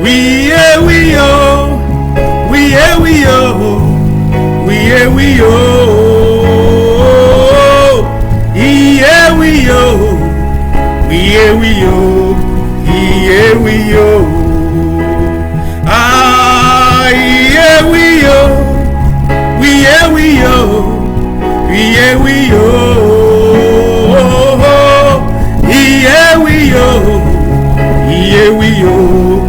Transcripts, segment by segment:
Oui, eh, oui, oh. Oui, eh, oui, oh. Oui, eh, oui, oh. Oui, eh, oui, oh. Oui, eh, oui, oh. Oui, eh, oui, oh. Ah, oui, eh, oui, oh. Oui, eh, oui, oh. Oui, eh, oui, oh. Oui, eh, oui, oh. Oui, eh, oui, oh.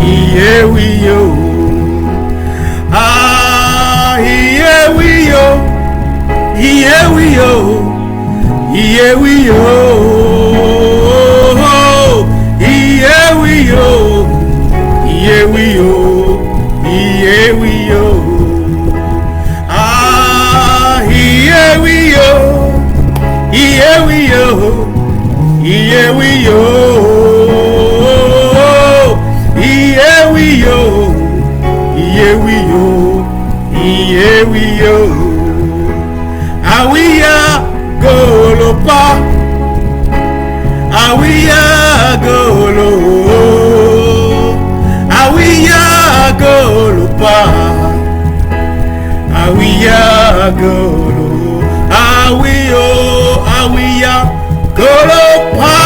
Oui, eh, oui, oh. Ah, oui, eh, oui, oh. Oui, eh, oui, oh. Oui, eh, oui, oh. Oui, eh, oui, oh. Oui, eh, oui, oh. Oui, eh, oui, oh. Ah, oui, eh, oui, oh. Oui, eh, oui, oh. Oui, eh, oui, oh. Oui, eh, oui, oh. Oui, eh, oui, oh. Oui, eh, oui, oh. Ah oui, ah, Golopa. Ah oui, ah, Golo. Ah oui, ah, Golopa. Ah oui, ah, Golo. Ah oui, oh, ah oui, ah, Golopa.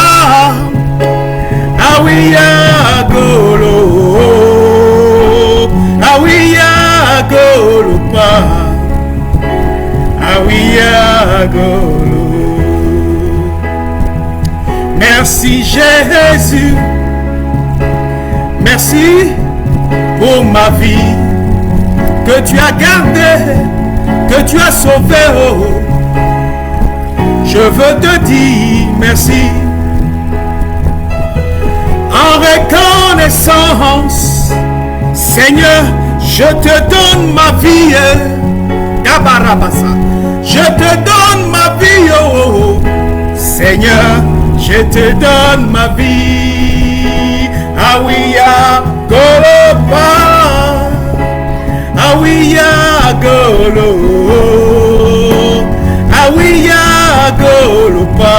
Ah oui, ah, Golo. Ah oui, ah, Golopa. Ah oui, ah, Golo. Merci Jésus. Merci pour ma vie que tu as gardée, que tu as sauvée. Oh. Je veux te dire merci. En reconnaissance, Seigneur, je te donne ma vie. Je te donne ma vie, oh, Seigneur, je te donne ma vie. Ah oui, ah, Golopa. Ah oui, ah, Golo. Ah oui, ah, Golopa.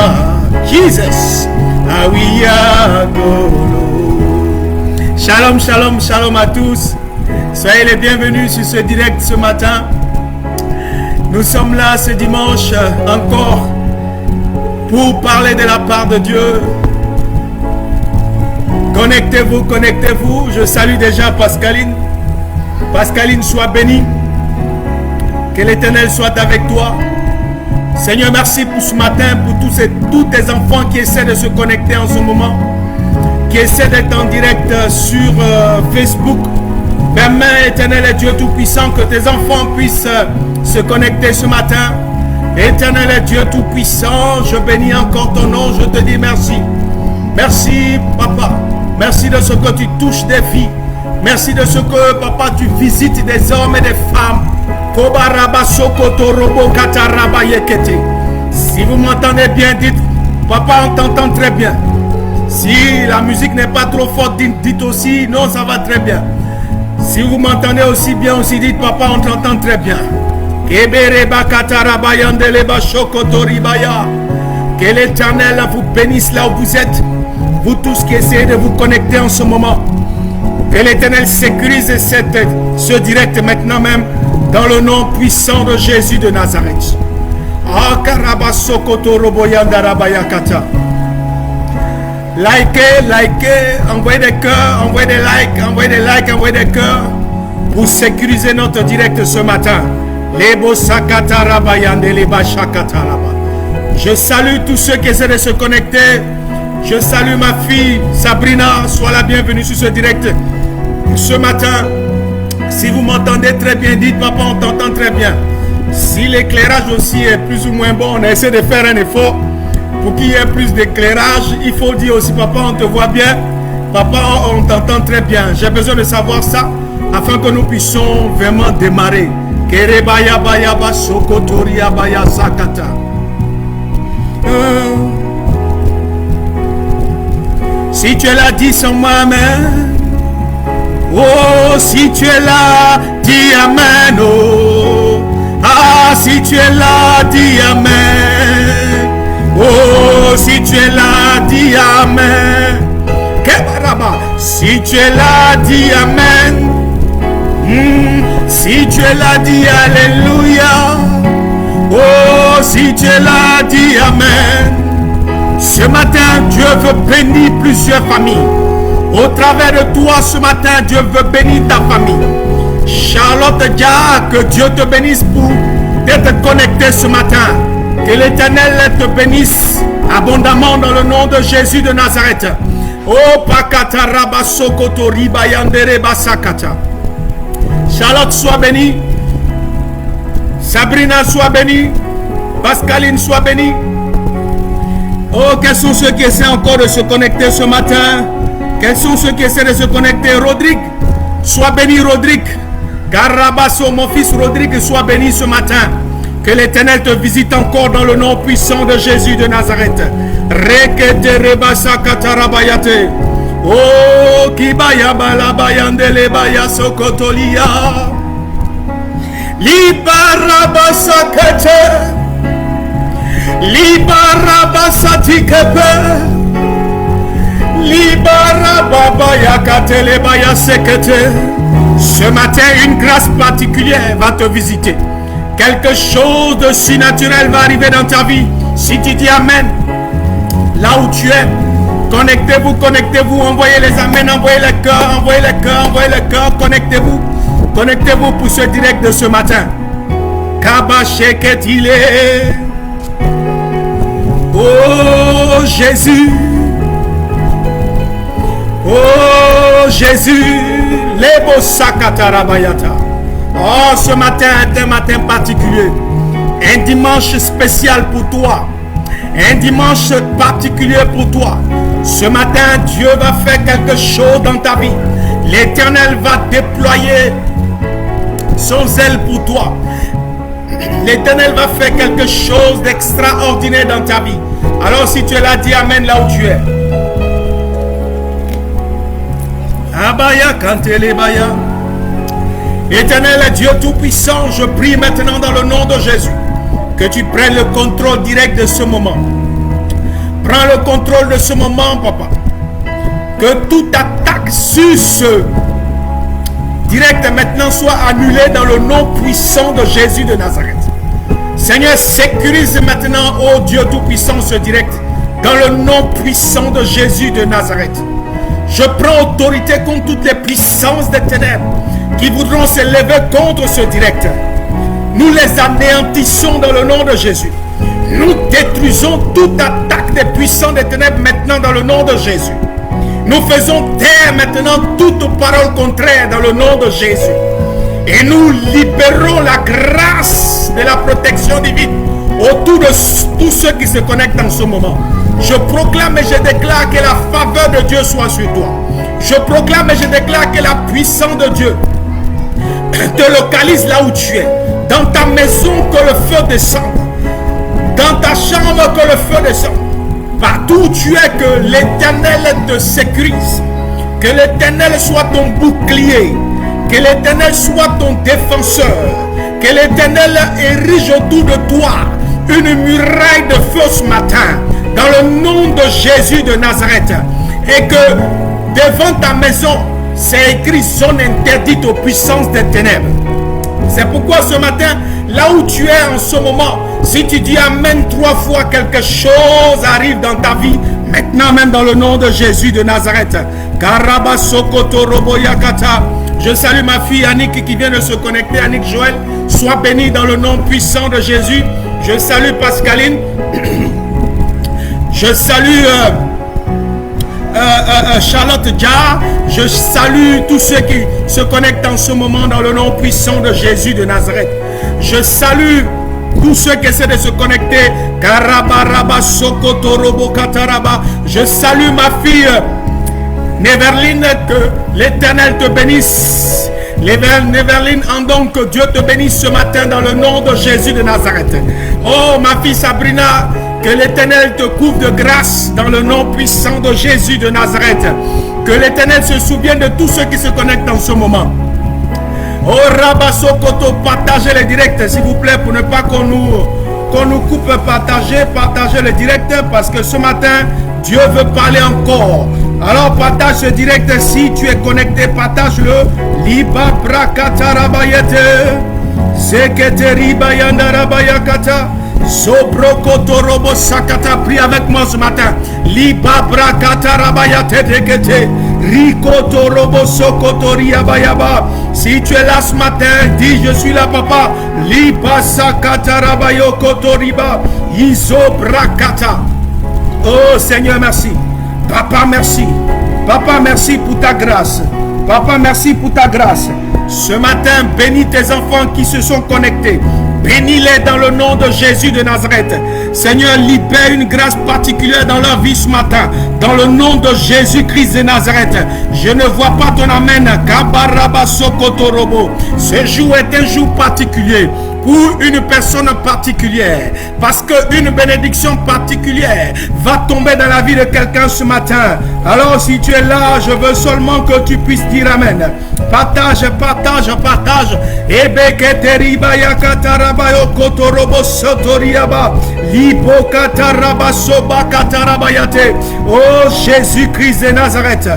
Jesus. Ah oui, ah, Golo. Shalom, shalom, shalom à tous. Soyez les bienvenus sur ce direct ce matin. Nous sommes là ce dimanche encore pour parler de la part de Dieu. Connectez-vous, connectez-vous. Je salue déjà Pascaline. Pascaline, sois bénie. Que l'Éternel soit avec toi. Seigneur, merci pour ce matin, pour tous tes enfants qui essaient de se connecter en ce moment, qui essaient d'être en direct sur Facebook. Permets, Éternel et Dieu Tout-Puissant, que tes enfants puissent se connecter ce matin. Éternel et Dieu Tout-Puissant, je bénis encore ton nom, je te dis merci. Merci, Papa. Merci de ce que tu touches des vies. Merci de ce que, Papa, tu visites des hommes et des femmes. Si vous m'entendez bien, dites, Papa, on t'entend très bien. Si la musique n'est pas trop forte, dites aussi, non, ça va très bien. Si vous m'entendez aussi bien, aussi dites, Papa, on t'entend très bien. Que l'Éternel vous bénisse là où vous êtes. Vous tous qui essayez de vous connecter en ce moment. Que l'Éternel sécurise ce direct maintenant même. Dans le nom puissant de Jésus de Nazareth. Likez, envoyez des cœurs, envoyez des likes, envoyez des likes, envoyez des cœurs pour sécuriser notre direct ce matin. Je salue tous ceux qui essaient de se connecter. Je salue ma fille Sabrina, sois la bienvenue sur ce direct ce matin. Si vous m'entendez très bien, dites Papa, on t'entend très bien. Si l'éclairage aussi est plus ou moins bon, on essaie de faire un effort pour qu'il y ait plus d'éclairage. Il faut dire aussi Papa, on te voit bien. Papa, on t'entend très bien. J'ai besoin de savoir ça afin que nous puissions vraiment démarrer. Si tu es là, dis sans moi-même. Oh, si tu es là, dis Amen. Oh, ah, si tu es là, dis Amen. Oh, si tu es là, dis Amen. Que Si tu es là, dis Amen. Si tu es là, dis Alléluia. Oh, si tu es là, dis Amen. Ce matin, Dieu veut bénir plusieurs familles. Au travers de toi, ce matin, Dieu veut bénir ta famille. Charlotte Dia, que Dieu te bénisse pour d'être connecté ce matin. Que l'Éternel te bénisse abondamment dans le nom de Jésus de Nazareth. Oh, Pakata Rabasokoto Ribayandere Basakata. Charlotte, sois bénie. Sabrina, sois bénie. Pascaline, sois bénie. Oh, quels sont ceux qui essaient encore de se connecter ce matin? Quels sont ceux qui essaient de se connecter? Rodrigue, sois béni, Rodrigue. Garabasso, mon fils Rodrigue, sois béni ce matin. Que l'Éternel te visite encore dans le nom puissant de Jésus de Nazareth. Rekete rebasa katarabayate. Oh, kibaya balabayandele baya sokotolia. Libarabasa kete. Libarabasa tikepe. Libarababaya katele baya sekete. Ce matin, une grâce particulière va te visiter. Quelque chose de si naturel va arriver dans ta vie. Si tu dis Amen, là où tu es, connectez-vous, envoyez les Amen, envoyez les cœurs, envoyez les cœurs, connectez-vous pour ce direct de ce matin. Kabasheket il est. Oh Jésus, oh Jésus, Lebo Sakatarabayata. Oh, ce matin est un matin particulier. Un dimanche spécial pour toi. Un dimanche particulier pour toi. Ce matin, Dieu va faire quelque chose dans ta vie. L'Éternel va déployer son zèle pour toi. L'Éternel va faire quelque chose d'extraordinaire dans ta vie. Alors si tu es là, dis Amen là où tu es. Abaya Kantelebaya. Éternel Dieu Tout-Puissant, je prie maintenant dans le nom de Jésus que tu prennes le contrôle direct de ce moment. Prends le contrôle de ce moment, papa. Que toute attaque sur ce direct maintenant soit annulée dans le nom puissant de Jésus de Nazareth. Seigneur, sécurise maintenant, oh Dieu Tout-Puissant, ce direct dans le nom puissant de Jésus de Nazareth. Je prends autorité contre toutes les puissances des ténèbres qui voudront se lever contre ce direct. Nous les anéantissons dans le nom de Jésus. Nous détruisons toute attaque des puissants des ténèbres maintenant dans le nom de Jésus. Nous faisons taire maintenant toute parole contraire dans le nom de Jésus. Et nous libérons la grâce de la protection divine autour de tous ceux qui se connectent en ce moment. Je proclame et je déclare que la faveur de Dieu soit sur toi. Je proclame et je déclare que la puissance de Dieu te localise là où tu es. Dans ta maison, que le feu descende. Dans ta chambre, que le feu descende. Partout où tu es, que l'Éternel te sécurise. Que l'Éternel soit ton bouclier. Que l'Éternel soit ton défenseur. Que l'Éternel érige autour de toi une muraille de feu ce matin. Dans le nom de Jésus de Nazareth. Et que devant ta maison, c'est écrit zone interdite aux puissances des ténèbres. C'est pourquoi ce matin, là où tu es en ce moment, si tu dis Amen 3 fois, quelque chose arrive dans ta vie. Maintenant même dans le nom de Jésus de Nazareth. Je salue ma fille Annick qui vient de se connecter. Annick Joël, sois bénie dans le nom puissant de Jésus. Je salue Pascaline. Je salue Charlotte Dia. Je salue tous ceux qui se connectent en ce moment dans le nom puissant de Jésus de Nazareth. Je salue tous ceux qui essaient de se connecter. Je salue ma fille Neverline, que l'Éternel te bénisse. Neverline, en donc que Dieu te bénisse ce matin dans le nom de Jésus de Nazareth. Oh ma fille Sabrina, que l'Éternel te couvre de grâce dans le nom puissant de Jésus de Nazareth. Que l'Éternel se souvienne de tous ceux qui se connectent en ce moment. Oh Rabasokoto, partagez les directs s'il vous plaît pour ne pas qu'on nous coupe. Partagez le direct parce que ce matin Dieu veut parler encore. Alors partage ce direct. Si tu es connecté, partage-le. Liba brakatarabayete. Seketeribayandarabayakata. Sobrokotorobo sakata. Prie avec moi ce matin. Liba brakatarabayate dekete. Rikotorobo sokotoriabayaba. Si tu es là ce matin, dis je suis là papa. Liba sakatarabayokotoriba. Isobrakata. Oh Seigneur, merci. Papa, merci. Papa, merci pour ta grâce. Papa, merci pour ta grâce. Ce matin, bénis tes enfants qui se sont connectés. Bénis-les dans le nom de Jésus de Nazareth. Seigneur, libère une grâce particulière dans leur vie ce matin. Dans le nom de Jésus-Christ de Nazareth. Je ne vois pas ton amen. Ce jour est un jour particulier pour une personne particulière, parce qu'une bénédiction particulière va tomber dans la vie de quelqu'un ce matin. Alors si tu es là, je veux seulement que tu puisses dire amen. Partage, partage, partage. Oh Jésus-Christ de Nazareth.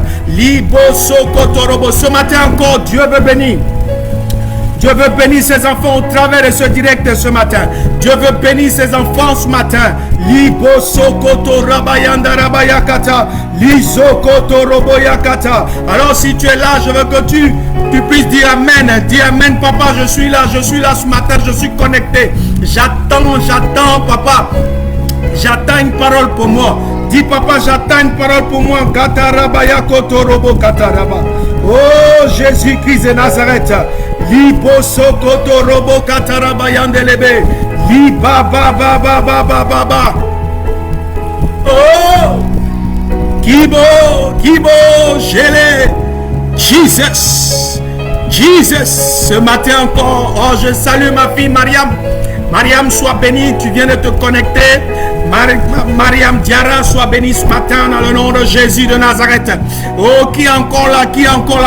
Ce matin encore, Dieu veut bénir. Dieu veut bénir ses enfants au travers de ce direct ce matin. Dieu veut bénir ses enfants ce matin. Libo sokoto rabayanda rabayakata. Lisokoto roboyakata. Alors si tu es là, je veux que tu puisses dire amen. Dis amen papa, je suis là ce matin, je suis connecté. J'attends papa. J'attends une parole pour moi. Dis papa, j'attends une parole pour moi. Katarabaya kotorobo kataraba. Oh Jésus-Christ de Nazareth. Libo sokoto robo katarabayandelebe. Liba ba ba ba ba ba ba ba. Oh Kibo Gélé. Jesus. Ce matin encore. Oh, je salue ma fille Mariam. Mariam, sois bénie, tu viens de te connecter. Mariam Diara, sois bénie ce matin dans le nom de Jésus de Nazareth. Oh, qui est encore là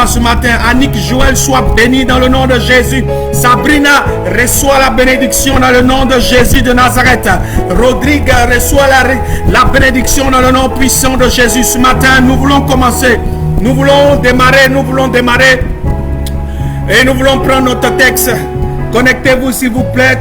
ce matin? Annick Joël, sois bénie dans le nom de Jésus. Sabrina, reçois la bénédiction dans le nom de Jésus de Nazareth. Rodrigue, reçois la bénédiction dans le nom puissant de Jésus. Ce matin, nous voulons commencer. Nous voulons démarrer. Et nous voulons prendre notre texte. Connectez-vous s'il vous plaît.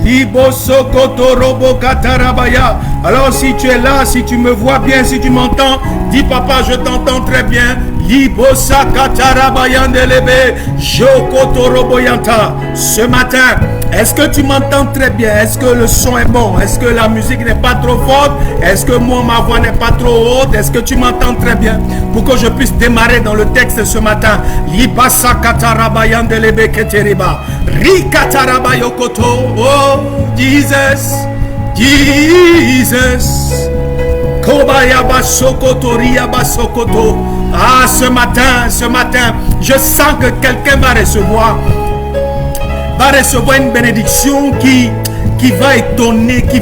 Libo sokoto robo katarabaya. Alors si tu es là, si tu me vois bien, si tu m'entends, dis papa, je t'entends très bien. Libo sakatarabayandelebe jokoto roboyanta. Ce matin, est-ce que tu m'entends très bien? Est-ce que le son est bon? Est-ce que la musique n'est pas trop forte? Est-ce que moi, ma voix n'est pas trop haute? Est-ce que tu m'entends très bien? Pour que je puisse démarrer dans le texte ce matin. Liba sakatarabayandelebe keteriba. Rikatarabayokoto. Oh, Jesus. Kobayaba sokoto riyaba sokoto. Ah, ce matin, je sens que quelqu'un va recevoir une bénédiction qui va l'étonner, qui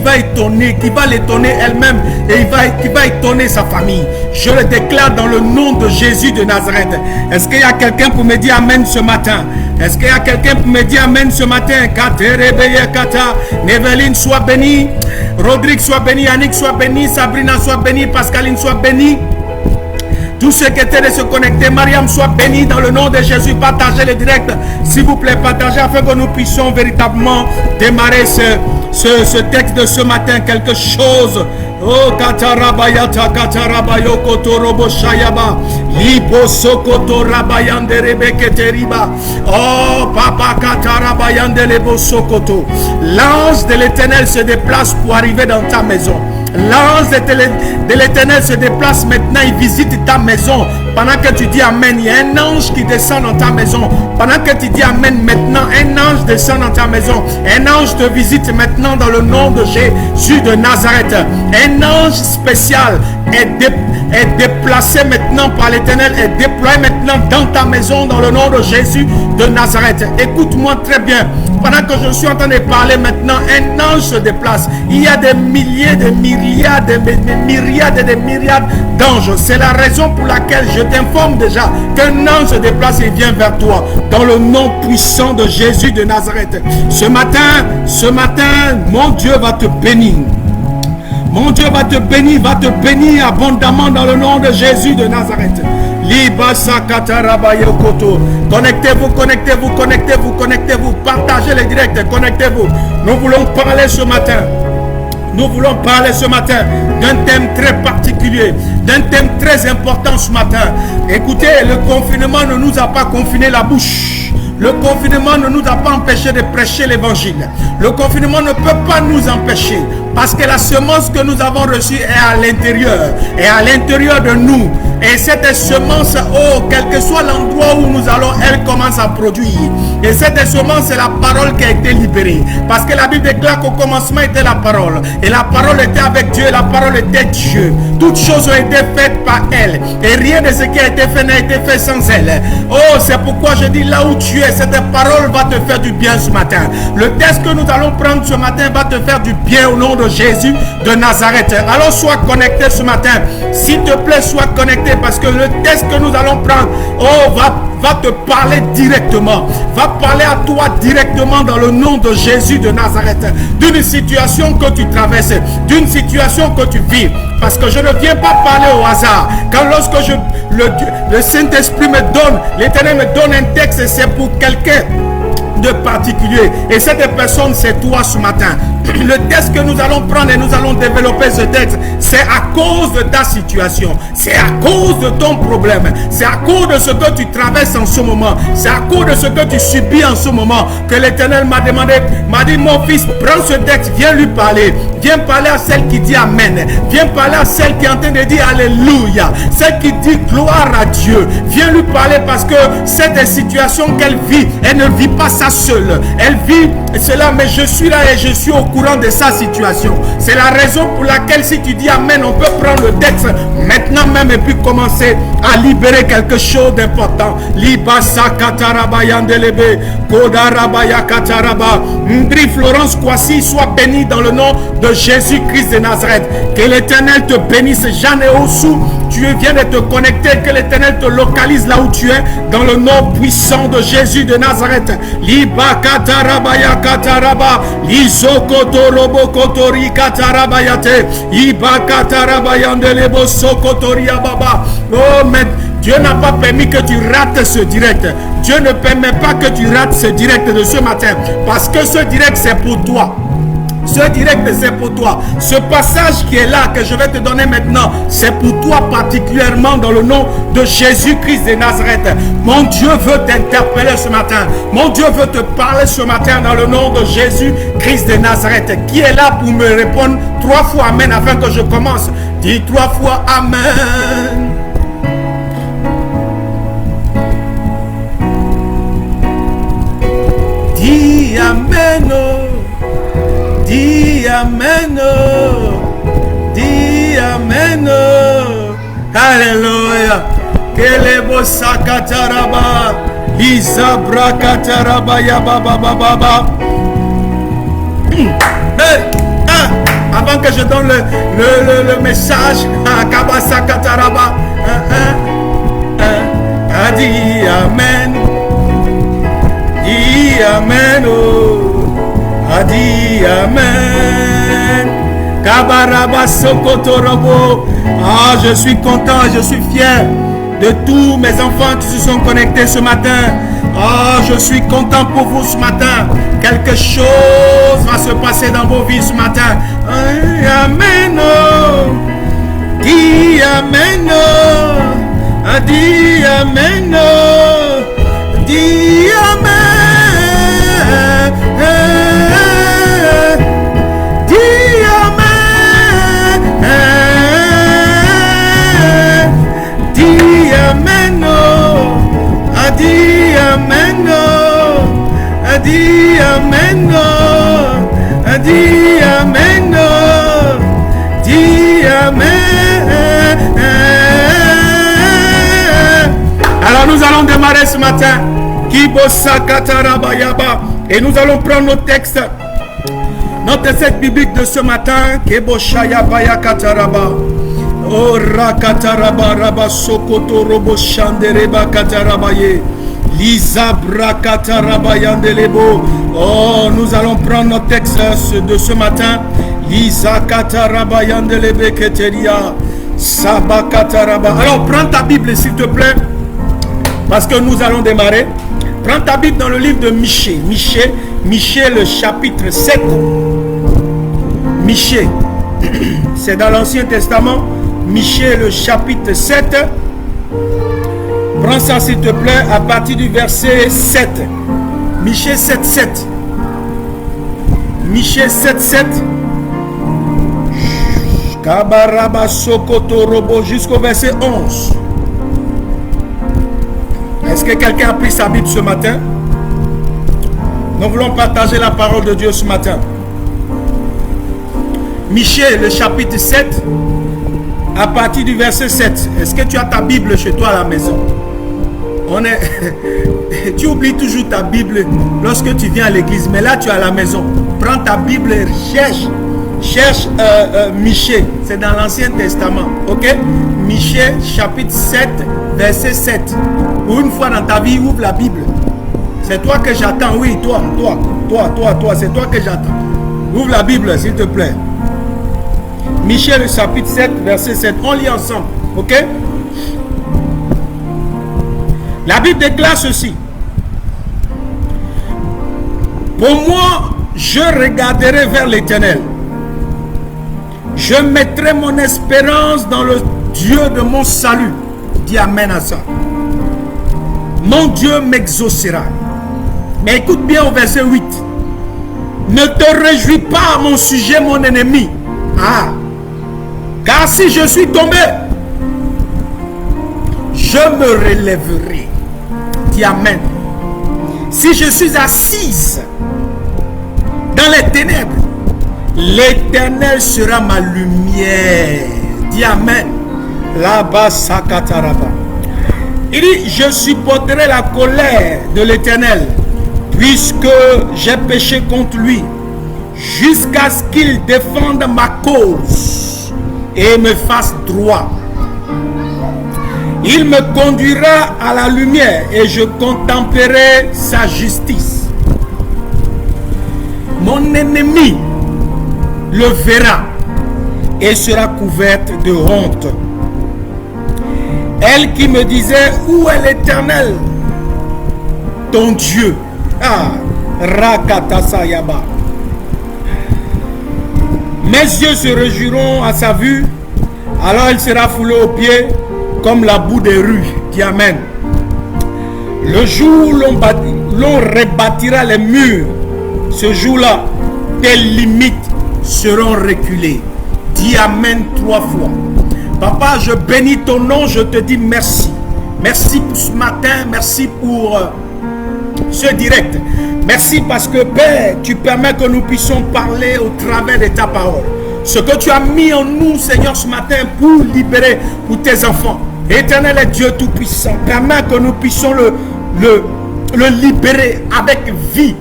va l'étonner elle-même et qui va étonner sa famille. Je le déclare dans le nom de Jésus de Nazareth. Est-ce qu'il y a quelqu'un pour me dire amen ce matin? Est-ce qu'il y a quelqu'un pour me dire amen ce matin? Neveline soit bénie, Rodrigue soit béni, Annick soit béni, Sabrina soit bénie, Pascaline soit bénie. Tous ceux qui étaient de se connecter, Mariam soit bénie dans le nom de Jésus. Partagez le direct, s'il vous plaît, partagez afin que nous puissions véritablement démarrer ce texte de ce matin. Quelque chose. Oh, katarabayata katarabayoko torobo shayaba. Libo sokoto rabayande rebeke teriba. Oh, papa katarabayande lebo sokoto. L'ange de l'Éternel se déplace pour arriver dans ta maison. L'ange de l'Éternel se déplace maintenant, il visite ta maison. Pendant que tu dis amen, il y a un ange qui descend dans ta maison. Pendant que tu dis amen maintenant, un ange descend dans ta maison. Un ange te visite maintenant dans le nom de Jésus de Nazareth. Un ange spécial est déplacé maintenant par l'Éternel, est déployé maintenant dans ta maison dans le nom de Jésus de Nazareth. Écoute-moi très bien. Pendant que je suis en train de parler maintenant, un ange se déplace. Il y a des milliers, des myriades, des myriades et des myriades d'anges. C'est la raison pour laquelle je t'informe déjà qu'un ange se déplace et vient vers toi dans le nom puissant de Jésus de Nazareth. Ce matin, mon Dieu va te bénir. Mon Dieu va te bénir abondamment dans le nom de Jésus de Nazareth. Connectez-vous, partagez les directs, connectez-vous. Nous voulons parler ce matin d'un thème très particulier, d'un thème très important ce matin. Écoutez, le confinement ne nous a pas confiné la bouche. Le confinement ne nous a pas empêché de prêcher l'évangile. Le confinement ne peut pas nous empêcher parce que la semence que nous avons reçue est à l'intérieur de nous. Et cette semence, quel que soit l'endroit où nous allons, elle commence à produire. Et cette semence, c'est la parole qui a été libérée. Parce que la Bible déclare qu'au commencement était la parole. Et la parole était avec Dieu, et la parole était Dieu. Toutes choses ont été faites par elle. Et rien de ce qui a été fait n'a été fait sans elle. Oh, c'est pourquoi je dis là où tu es, cette parole va te faire du bien ce matin. Le texte que nous allons prendre ce matin va te faire du bien au nom de Jésus de Nazareth. Alors sois connecté ce matin. S'il te plaît, sois connecté parce que le texte que nous allons prendre va te parler directement. Va parler à toi directement dans le nom de Jésus de Nazareth. D'une situation que tu traverses, d'une situation que tu vis. Parce que je ne viens pas parler au hasard. Quand lorsque le Saint-Esprit me donne, l'Éternel me donne un texte, c'est pour quelqu'un de particulier. Et cette personne, c'est toi ce matin. Le texte que nous allons prendre et nous allons développer ce texte, c'est à cause de ta situation. C'est à cause de ton problème. C'est à cause de ce que tu traverses en ce moment. C'est à cause de ce que tu subis en ce moment que l'Éternel m'a dit, mon fils, prends ce texte, viens lui parler. Viens parler à celle qui dit Amen. Viens parler à celle qui est en train de dire Alléluia. Celle qui dit gloire à Dieu. Viens lui parler parce que cette situation qu'elle vit, elle ne vit pas ça seule. Elle vit cela, mais je suis là et je suis au courant de sa situation. C'est la raison pour laquelle si tu dis Amen, on peut prendre le texte maintenant même et puis commencer à libérer quelque chose d'important. Libasa kataraba yandelebe, kodarabaya kataraba. Ndri Florence Kwasi, soit bénie dans le nom de Jésus-Christ de Nazareth. Que l'Éternel te bénisse. Jeanne et Ossou, tu viens de te connecter. Que l'Éternel te localise là où tu es dans le nom puissant de Jésus de Nazareth. Liba katarabaya kataraba, lisokotorobo kotori katarabayate, iba katarabayandelebo sokotoria baba. Oh, mais Dieu n'a pas permis que tu rates ce direct. Dieu ne permet pas que tu rates ce direct de ce matin. Parce que ce direct, c'est pour toi. Ce direct, c'est pour toi. Ce passage qui est là, que je vais te donner maintenant, c'est pour toi particulièrement dans le nom de Jésus-Christ de Nazareth. Mon Dieu veut t'interpeller ce matin. Mon Dieu veut te parler ce matin dans le nom de Jésus-Christ de Nazareth. Qui est là pour me répondre 3 fois Amen afin que je commence? Dis 3 fois Amen. Dis Amen. Dis Amen. Dis Amen. Alléluia. Kelebo sakataraba. Lisabra kataraba ya baba baba. Avant que je donne le message à Kabasa Kataraba. Dis Amen. Dis Amen. Adi Amen. Kabaraba Sokotorobo. Ah, je suis content, je suis fier de tous mes enfants qui se sont connectés ce matin. Ah, je suis content pour vous ce matin. Quelque chose va se passer dans vos vies ce matin. Amen. Dis Amen. Adi Amen. Dis Amen. Adi Amen. Adi Amen. Adi Amen. Dis Amen. Alors nous allons démarrer ce matin. Kibosa Katarabayaba. Et nous allons prendre nos textes. Notre texte biblique de ce matin. Keboshaya Baya Kataraba. Oh rakataraba raba sokoto robo shandereba katarabaye. Lisa brakataraba yandelebo. Oh, nous allons prendre notre texte de ce matin. Alors prends ta Bible s'il te plaît, parce que nous allons démarrer. Prends ta Bible dans le livre de Michée. Michée le chapitre 7. Michée, c'est dans l'Ancien Testament. Michée le chapitre 7. Prends ça s'il te plaît à partir du verset 7. Michée 7, 7. Michée 7, 7. Kabaraba Sokoto Robo jusqu'au verset 11. Est-ce que quelqu'un a pris sa Bible ce matin? Nous voulons partager la parole de Dieu ce matin. Michée, le chapitre 7, à partir du verset 7. Est-ce que tu as ta Bible chez toi à la maison? Tu oublies toujours ta Bible lorsque tu viens à l'église, mais là tu es à la maison. Prends ta Bible, cherche Michée, c'est dans l'Ancien Testament, ok? Michée chapitre 7 verset 7. Pour une fois dans ta vie, ouvre la Bible. C'est toi que j'attends, oui, toi, c'est toi que j'attends. Ouvre la Bible s'il te plaît. Michée le chapitre 7 verset 7. On lit ensemble, ok? La Bible déclare ceci. Pour moi, je regarderai vers l'Éternel. Je mettrai mon espérance dans le Dieu de mon salut. Dis amen à ça. Mon Dieu m'exaucera. Mais écoute bien au verset 8. Ne te réjouis pas à mon sujet, mon ennemi. Ah. Car si je suis tombé, je me relèverai. Dis amen. Si je suis assise dans les ténèbres, l'Éternel sera ma lumière. Dis amen. Là-bas, Sakataraba. Il dit, je supporterai la colère de l'Éternel, puisque j'ai péché contre lui, jusqu'à ce qu'il défende ma cause et me fasse droit. Il me conduira à la lumière et je contemplerai sa justice. Mon ennemi le verra et sera couverte de honte. Elle qui me disait, où est l'Éternel, ton Dieu? Ah, Rakatasayaba. Mes yeux se réjouiront à sa vue, alors il sera foulé aux pieds comme la boue des rues. Dis amen. Le jour où l'on rebâtira les murs, ce jour-là, tes limites seront reculées. Dis amen 3 fois. Papa, je bénis ton nom, je te dis merci. Merci pour ce matin, merci pour ce direct. Merci parce que Père, tu permets que nous puissions parler au travers de ta parole. Ce que tu as mis en nous, Seigneur, ce matin pour libérer pour tes enfants. Éternel et Dieu Tout-Puissant, permets que nous puissions le libérer avec vie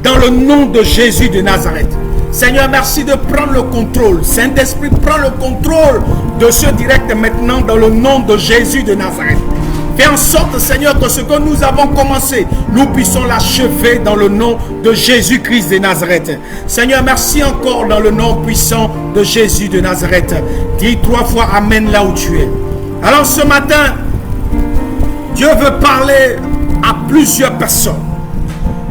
dans le nom de Jésus de Nazareth. Seigneur, merci de prendre le contrôle. Saint-Esprit, prends le contrôle de ce direct maintenant dans le nom de Jésus de Nazareth. Fais en sorte, Seigneur, que ce que nous avons commencé, nous puissions l'achever dans le nom de Jésus-Christ de Nazareth. Seigneur, merci encore dans le nom puissant de Jésus de Nazareth. Dis 3 fois Amen là où tu es. Alors ce matin, Dieu veut parler à plusieurs personnes.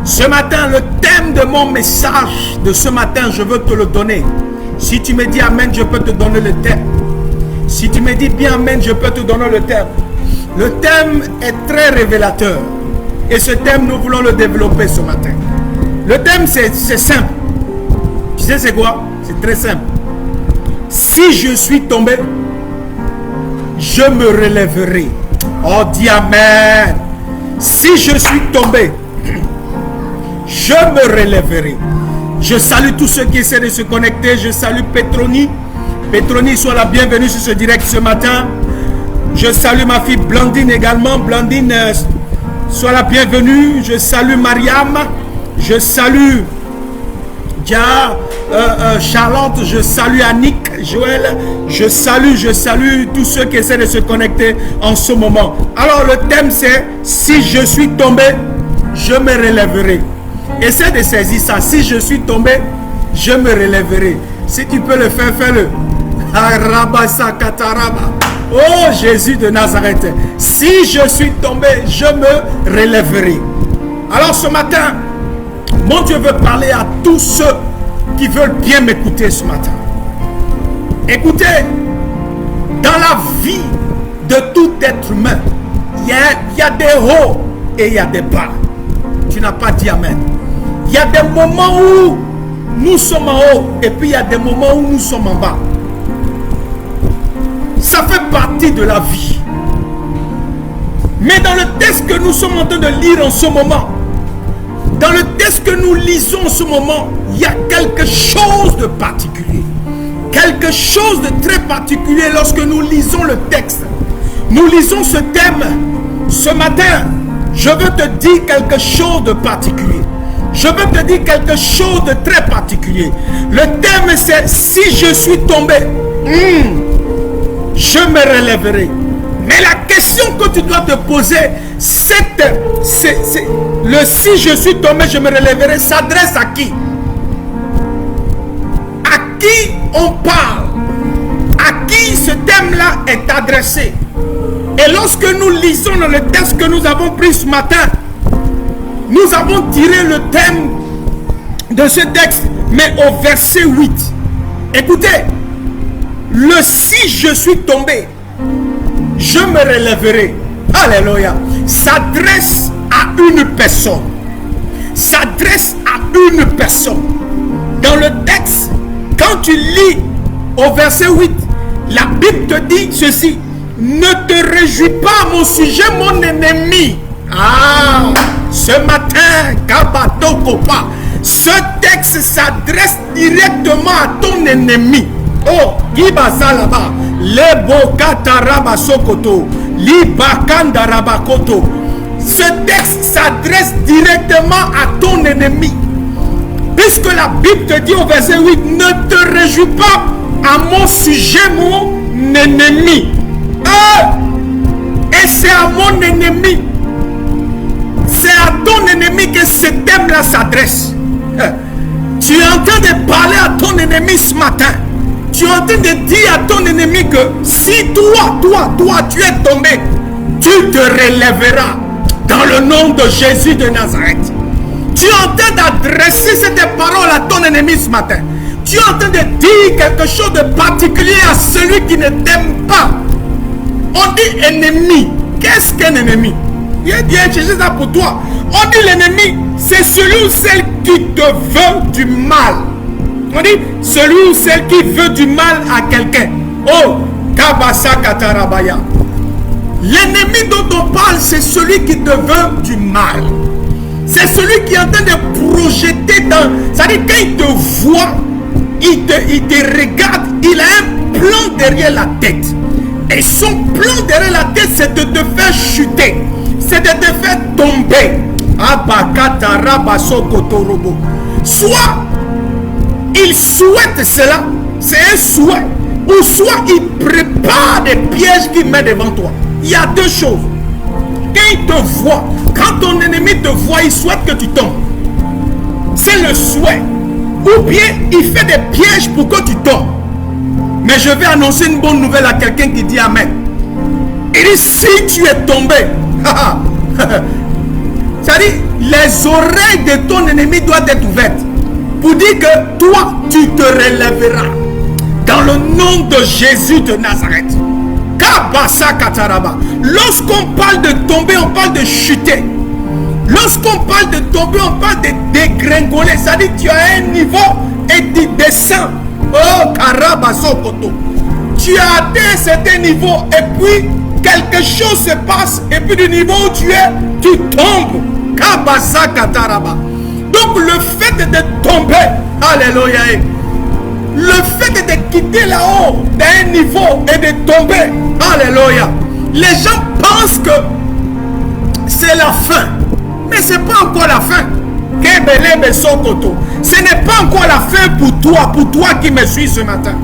Ce matin, le thème de mon message de ce matin, je veux te le donner. Si tu me dis Amen, je peux te donner le thème. Si tu me dis bien Amen, je peux te donner le thème. Le thème est très révélateur. Et ce thème, nous voulons le développer ce matin. Le thème, c'est simple. Tu sais c'est quoi? C'est très simple. Si je suis tombé, je me relèverai. Oh, dis Amen. Si je suis tombé, je me relèverai. Je salue tous ceux qui essaient de se connecter. Je salue Petroni. Petroni, sois la bienvenue sur ce direct ce matin. Je salue ma fille Blandine également. Blandine, sois la bienvenue. Je salue Mariam. Je salue Charlotte. Je salue Annick, Joël. Je salue tous ceux qui essaient de se connecter en ce moment. Alors le thème c'est « Si je suis tombé, je me relèverai ». Essaie de saisir ça. Si je suis tombé, je me relèverai. Si tu peux le faire, fais-le. Oh Jésus de Nazareth, si je suis tombé, je me relèverai. Alors ce matin, mon Dieu veut parler à tous ceux qui veulent bien m'écouter ce matin. Écoutez, dans la vie de tout être humain, il y a des hauts et il y a des bas. Tu n'as pas dit amen. Il y a des moments où nous sommes en haut et puis il y a des moments où nous sommes en bas. Ça fait partie de la vie. Mais dans le texte que nous sommes en train de lire en ce moment, dans le texte que nous lisons en ce moment, il y a quelque chose de particulier. Quelque chose de très particulier lorsque nous lisons le texte. Nous lisons ce thème. Ce matin, je veux te dire quelque chose de particulier. Je veux te dire quelque chose de très particulier. Le thème c'est: si je suis tombé, je me relèverai. Mais la question que tu dois te poser, le si je suis tombé, je me relèverai, s'adresse à qui? À qui on parle? À qui ce thème-là est adressé? Et lorsque nous lisons dans le texte que nous avons pris ce matin, nous avons tiré le thème de ce texte, mais au verset 8. Écoutez, le si je suis tombé, je me relèverai. Alléluia. S'adresse à une personne. S'adresse à une personne. Dans le texte, quand tu lis au verset 8, la Bible te dit ceci: ne te réjouis pas à mon sujet, mon ennemi. Ah, ce matin, Kabato Kopa, ce texte s'adresse directement à ton ennemi. Oh, Gibaza là-bas, Lebokata Sokoto, Libakanda Rabakoto. Ce texte s'adresse directement à ton ennemi. Puisque la Bible te dit au verset 8, ne te réjouis pas à mon sujet, mon ennemi. Et c'est à mon ennemi. C'est à ton ennemi que ce thème-là s'adresse. Tu es en train de parler à ton ennemi ce matin. Tu es en train de dire à ton ennemi que si toi, tu es tombé, tu te relèveras dans le nom de Jésus de Nazareth. Tu es en train d'adresser cette parole à ton ennemi ce matin. Tu es en train de dire quelque chose de particulier à celui qui ne t'aime pas. On dit ennemi. Qu'est-ce qu'un ennemi? Il a cherché ça pour toi. On dit l'ennemi, c'est celui ou celle qui te veut du mal. On dit celui ou celle qui veut du mal à quelqu'un. Oh, Kabasa Katarabaya. L'ennemi dont on parle, c'est celui qui te veut du mal. C'est celui qui est en train de projeter dans... C'est-à-dire quand il te voit, il te regarde, il a un plan derrière la tête. Et son plan derrière la tête, c'est de te faire chuter. C'est de te faire tomber. Soit il souhaite cela, c'est un souhait, ou soit il prépare des pièges qu'il met devant toi. Il y a deux choses. Quand il te voit, quand ton ennemi te voit, il souhaite que tu tombes. C'est le souhait. Ou bien il fait des pièges pour que tu tombes. Mais je vais annoncer une bonne nouvelle à quelqu'un qui dit amen. Il dit si tu es tombé, c'est-à-dire les oreilles de ton ennemi doivent être ouvertes pour dire que toi tu te relèveras dans le nom de Jésus de Nazareth. Lorsqu'on parle de tomber, on parle de chuter. Lorsqu'on parle de tomber, on parle de dégringoler. C'est-à-dire tu as un niveau et tu descends. Oh, Karabasokoto. Tu as atteint un certain niveau et puis quelque chose se passe et puis du niveau où tu es, tu tombes. Kabasakataraba. Donc le fait de tomber, alléluia, le fait de quitter là-haut d'un niveau et de tomber, alléluia, les gens pensent que c'est la fin, mais ce n'est pas encore la fin. Ce n'est pas encore la fin pour toi qui me suis ce matin.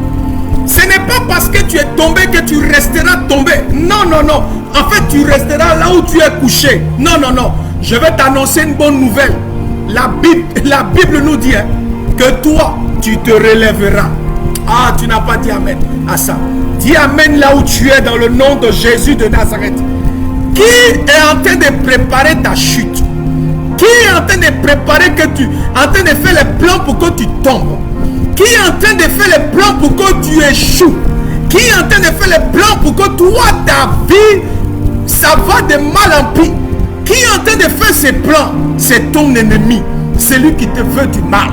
Ce n'est pas parce que tu es tombé que tu resteras tombé. Non, non, non. En fait, tu resteras là où tu es couché. Non, non, non. Je vais t'annoncer une bonne nouvelle. La Bible nous dit que toi, tu te relèveras. Ah, tu n'as pas dit amen à ça. Dis amen là où tu es dans le nom de Jésus de Nazareth. Qui est en train de préparer ta chute? Qui est en train de préparer en train de faire les plans pour que tu tombes? Qui est en train de faire les plans pour que tu échoues? Qui est en train de faire les plans pour que toi, ta vie, ça va de mal en pis? Qui est en train de faire ces plans? C'est ton ennemi. C'est lui qui te veut du mal.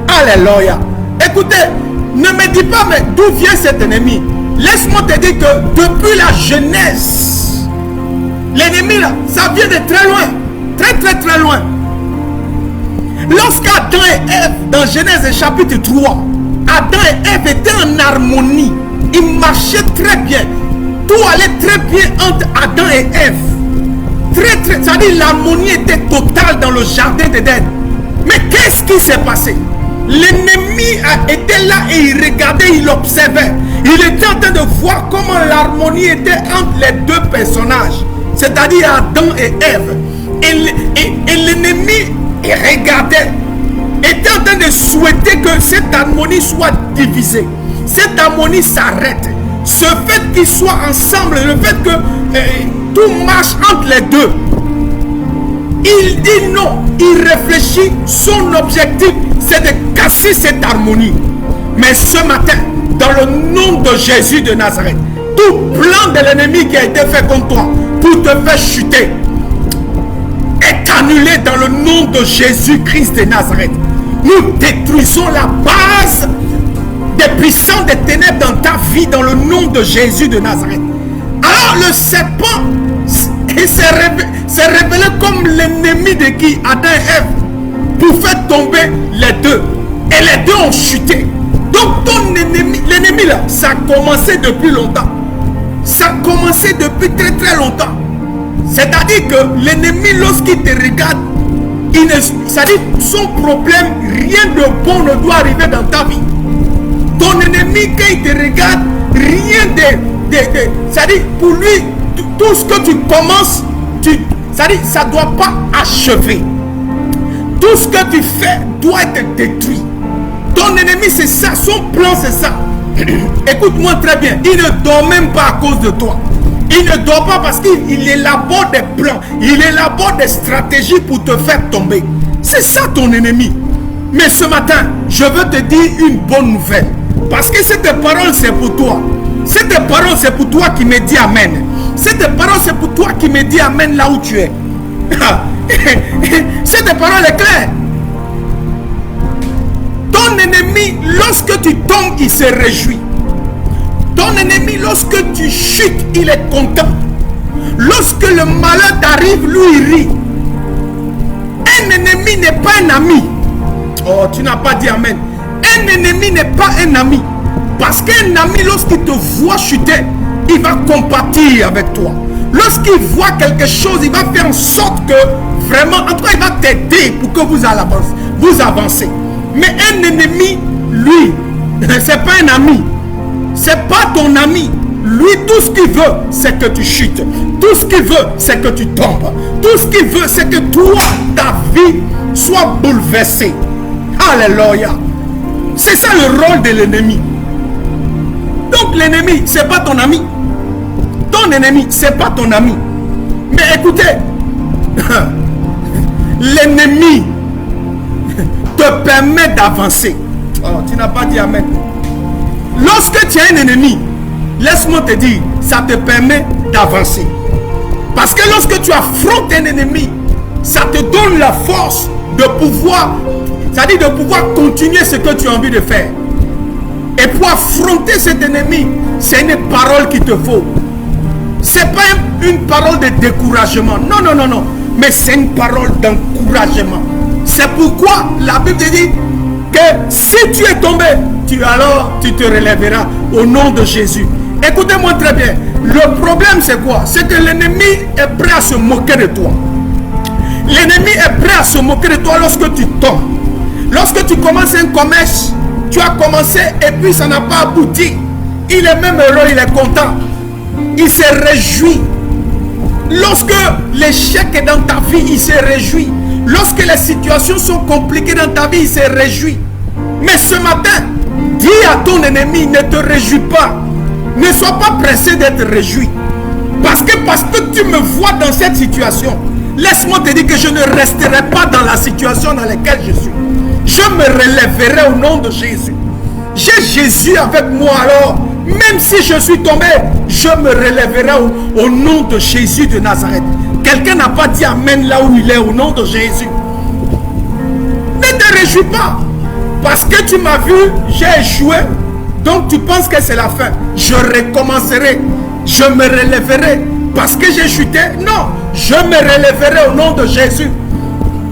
Alléluia. Écoutez, ne me dis pas, mais d'où vient cet ennemi? Laisse-moi te dire que depuis la Genèse, l'ennemi là, ça vient de très loin. Très loin. Lorsqu'Adam et Ève, dans Genèse chapitre 3, Adam et Ève étaient en harmonie. Ils marchaient très bien. Tout allait très bien entre Adam et Ève. C'est-à-dire l'harmonie était totale dans le jardin d'Éden. Mais qu'est-ce qui s'est passé? L'ennemi était là et il regardait, il observait. Il était en train de voir comment l'harmonie était entre les deux personnages, c'est-à-dire Adam et Ève. Et l'ennemi regardait, était en train de souhaiter que cette harmonie soit divisée. Cette harmonie s'arrête. Ce fait qu'ils soient ensemble, le fait que tout marche entre les deux, il dit non, il réfléchit, son objectif c'est de casser cette harmonie. Mais ce matin, dans le nom de Jésus de Nazareth, tout plan de l'ennemi qui a été fait contre toi pour te faire chuter est annulé dans le nom de Jésus-Christ de Nazareth. Nous détruisons la base des puissants des ténèbres dans ta vie dans le nom de Jésus de Nazareth. Alors le serpent s'est révélé comme l'ennemi de qui? Adam et Ève, pour faire tomber les deux. Et les deux ont chuté. Donc ton ennemi, l'ennemi là, ça a commencé depuis longtemps. Ça a commencé depuis très longtemps. C'est-à-dire que l'ennemi, lorsqu'il te regarde, c'est-à-dire son problème, rien de bon ne doit arriver dans ta vie. Ton ennemi, quand il te regarde, rien c'est-à-dire pour lui, tout ce que tu commences, c'est-à-dire ça ne doit pas achever. Tout ce que tu fais doit être détruit. Ton ennemi, c'est ça, son plan, c'est ça. Écoute-moi très bien, il ne dort même pas à cause de toi. Il ne dort pas parce qu'il élabore des plans, il élabore des stratégies pour te faire tomber. C'est ça ton ennemi. Mais ce matin, je veux te dire une bonne nouvelle. Parce que cette parole, c'est pour toi. Cette parole, c'est pour toi qui me dit amen. Cette parole, c'est pour toi qui me dit amen là où tu es. Cette parole est claire. Ton ennemi, lorsque tu tombes, il se réjouit. Ton ennemi, lorsque tu chutes, il est content. Lorsque le malheur t'arrive, lui, il rit. Un ennemi n'est pas un ami. Oh, tu n'as pas dit amen. Un ennemi n'est pas un ami. Parce qu'un ami, lorsqu'il te voit chuter, il va compatir avec toi. Lorsqu'il voit quelque chose, il va faire en sorte que vraiment, en tout cas, il va t'aider pour que vous avancez. Mais un ennemi, lui, c'est pas un ami. C'est pas ton ami. Lui, tout ce qu'il veut, c'est que tu chutes. Tout ce qu'il veut, c'est que tu tombes. Tout ce qu'il veut, c'est que toi, ta vie soit bouleversée. Alléluia. C'est ça le rôle de l'ennemi. Donc l'ennemi, c'est pas ton ami. Ton ennemi, c'est pas ton ami. Mais écoutez, l'ennemi te permet d'avancer. Oh, tu n'as pas dit amen. Lorsque tu as un ennemi, laisse-moi te dire, ça te permet d'avancer. Parce que lorsque tu affrontes un ennemi, ça te donne la force de pouvoir, c'est-à-dire de pouvoir continuer ce que tu as envie de faire. Et pour affronter cet ennemi, c'est une parole qu'il te faut. C'est pas une parole de découragement. Non. Mais c'est une parole d'encouragement. C'est pourquoi la Bible dit que si tu es tombé, tu te relèveras au nom de Jésus. Écoutez-moi très bien. Le problème c'est quoi? C'est que l'ennemi est prêt à se moquer de toi. L'ennemi est prêt à se moquer de toi lorsque tu tombes. Lorsque tu commences un commerce, tu as commencé et puis ça n'a pas abouti. Il est même heureux, il est content. Il se réjouit. Lorsque l'échec est dans ta vie, il se réjouit. Lorsque les situations sont compliquées dans ta vie, il se réjouit. Mais ce matin, Dis à ton ennemi, ne te réjouis pas. Ne sois pas pressé d'être réjoui. Parce que tu me vois dans cette situation, laisse-moi te dire que je ne resterai pas dans la situation dans laquelle je suis. Je me relèverai au nom de Jésus. J'ai Jésus avec moi, alors même si je suis tombé, je me relèverai au nom de Jésus de Nazareth. Quelqu'un n'a pas dit amen là où il est, au nom de Jésus. Ne te réjouis pas. Parce que tu m'as vu, j'ai échoué. Donc tu penses que c'est la fin. Je recommencerai. Je me relèverai. Parce que j'ai chuté. Non, je me relèverai au nom de Jésus.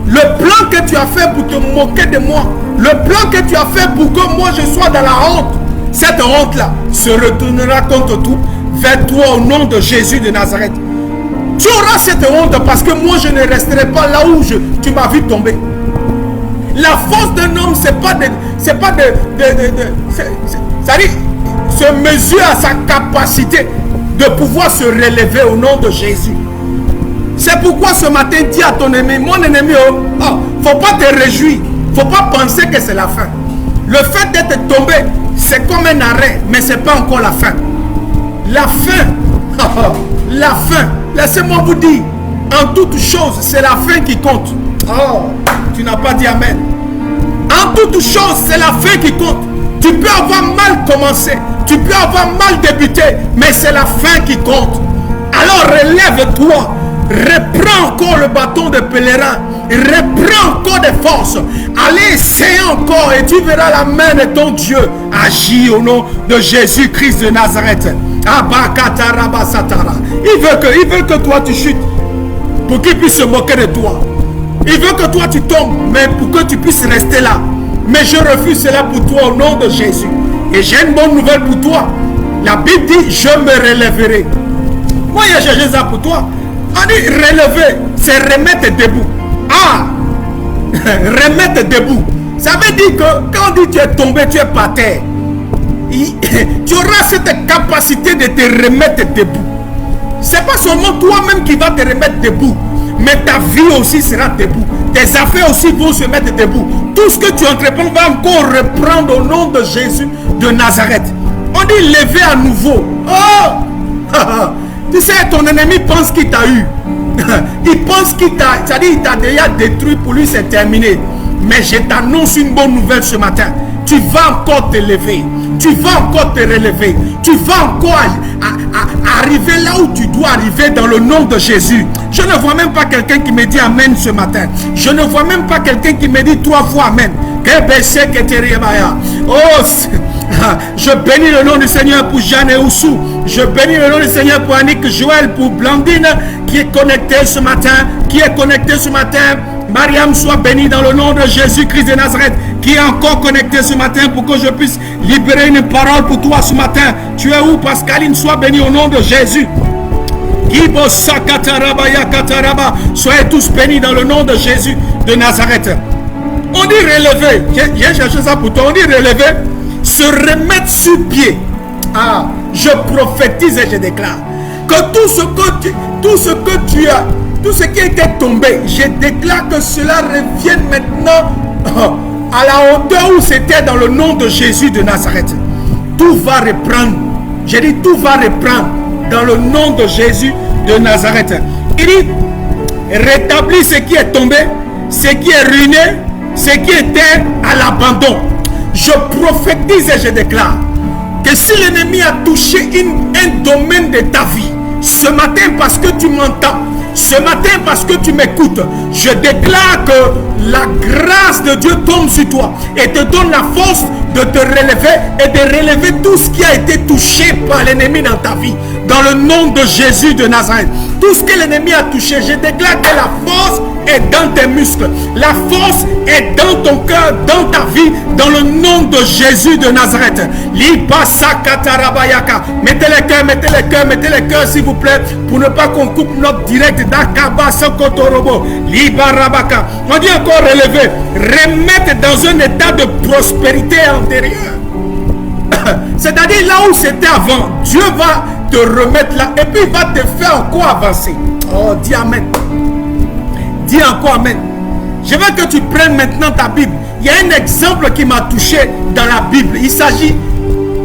Le plan que tu as fait pour te moquer de moi, le plan que tu as fait pour que moi je sois dans la honte, cette honte-là se retournera contre tout vers toi au nom de Jésus de Nazareth. Tu auras cette honte parce que moi je ne resterai pas là où tu m'as vu tomber. La force d'un homme, c'est pas de c'est-à-dire, se mesure à sa capacité de pouvoir se relever au nom de Jésus. C'est pourquoi ce matin, dis à ton ennemi, mon ennemi, faut pas te réjouir, faut pas penser que c'est la fin. Le fait d'être tombé, c'est comme un arrêt, mais c'est pas encore la fin. La fin, la fin, laissez-moi vous dire, en toute chose, c'est la fin qui compte. Oh, tu n'as pas dit amen. En toute chose, c'est la fin qui compte. Tu peux avoir mal commencé, tu peux avoir mal débuté, mais c'est la fin qui compte. Alors relève-toi, reprends encore le bâton de pèlerin, reprends encore des forces. Allez, essaye encore et tu verras la main de ton Dieu agir au nom de Jésus-Christ de Nazareth. Il veut que toi tu chutes pour qu'il puisse se moquer de toi. Il veut que toi tu tombes, mais pour que tu puisses rester là. Mais je refuse cela pour toi au nom de Jésus. Et j'ai une bonne nouvelle pour toi. La Bible dit, je me relèverai. Moi, j'ai cherché ça pour toi. On dit relever, c'est remettre debout. Ah, remettre debout. Ça veut dire que quand on dit tu es tombé, tu es par terre. Tu auras cette capacité de te remettre debout. C'est pas seulement toi-même qui vas te remettre debout, mais ta vie aussi sera debout. Tes affaires aussi vont se mettre debout. Tout ce que tu entreprends va encore reprendre au nom de Jésus de Nazareth. On dit lever à nouveau. Oh, tu sais, ton ennemi pense qu'il t'a eu. Il pense qu'il t'a, c'est-à-dire il t'a déjà détruit, pour lui c'est terminé. Mais je t'annonce une bonne nouvelle ce matin. Tu vas encore te lever. Tu vas encore te relever. Tu vas encore arriver là où tu dois arriver dans le nom de Jésus. Je ne vois même pas quelqu'un qui me dit amen ce matin. Je ne vois même pas quelqu'un qui me dit 3 fois amen. Oh, je bénis le nom du Seigneur pour Jeanne et Oussou. Je bénis le nom du Seigneur pour Annick, Joël, pour Blandine qui est connectée ce matin. Mariam, soit bénie dans le nom de Jésus-Christ de Nazareth, qui est encore connecté ce matin pour que je puisse libérer une parole pour toi ce matin. Tu es où, Pascaline? Sois bénie au nom de Jésus. Soyez tous bénis dans le nom de Jésus de Nazareth. On dit relever. J'ai cherché ça pour toi. On dit relever. Se remettre sur pied. Ah, je prophétise et je déclare que tout ce qui était tombé, je déclare que cela revienne maintenant à la hauteur où c'était dans le nom de Jésus de Nazareth. Tout va reprendre. J'ai dit tout va reprendre dans le nom de Jésus de Nazareth. Il dit rétablir ce qui est tombé, ce qui est ruiné, ce qui était à l'abandon. Je prophétise et je déclare que si l'ennemi a touché un domaine de ta vie, ce matin parce que tu m'entends, ce matin parce que tu m'écoutes, je déclare que la grâce de Dieu tombe sur toi et te donne la force de te relever et de relever tout ce qui a été touché par l'ennemi dans ta vie. Dans le nom de Jésus de Nazareth, tout ce que l'ennemi a touché, je déclare que la force est dans tes muscles. La force est dans ton cœur, dans ta vie, dans le nom de Jésus de Nazareth. Mettez les cœurs, mettez les cœurs, mettez les cœurs s'il vous plaît, pour ne pas qu'on coupe notre direct d'Akaba Sokotorobo. Libarabaka. On dit encore relever, remettre dans un état de prospérité antérieure. C'est-à-dire là où c'était avant, Dieu va te remettre là et puis il va te faire encore avancer. Oh, dis amen. Dis encore amen. Je veux que tu prennes maintenant ta Bible. il y a un exemple qui m'a touché dans la Bible. Il s'agit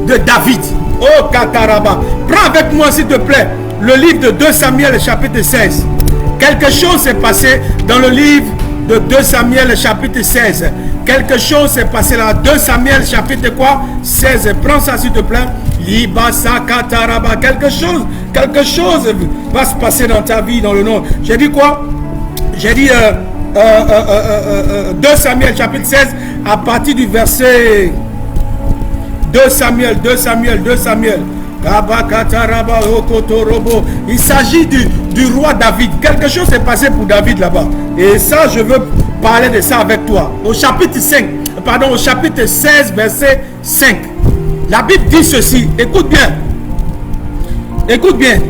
de David. Oh, Kataraba. Prends avec moi, s'il te plaît, le livre de 2 Samuel, chapitre 16. Quelque chose s'est passé dans le livre de 2 Samuel, chapitre 16. Quelque chose s'est passé là. 2 Samuel, chapitre quoi? 16. Prends ça, s'il te plaît. Quelque chose va se passer dans ta vie, dans le nom. J'ai dit quoi? J'ai dit 2 Samuel, chapitre 16, à partir du verset 2 Samuel. Il s'agit du roi David. Quelque chose s'est passé pour David là-bas. Et ça, je veux parler de ça avec toi. Au chapitre 16, verset 5. La Bible dit ceci. Écoute bien.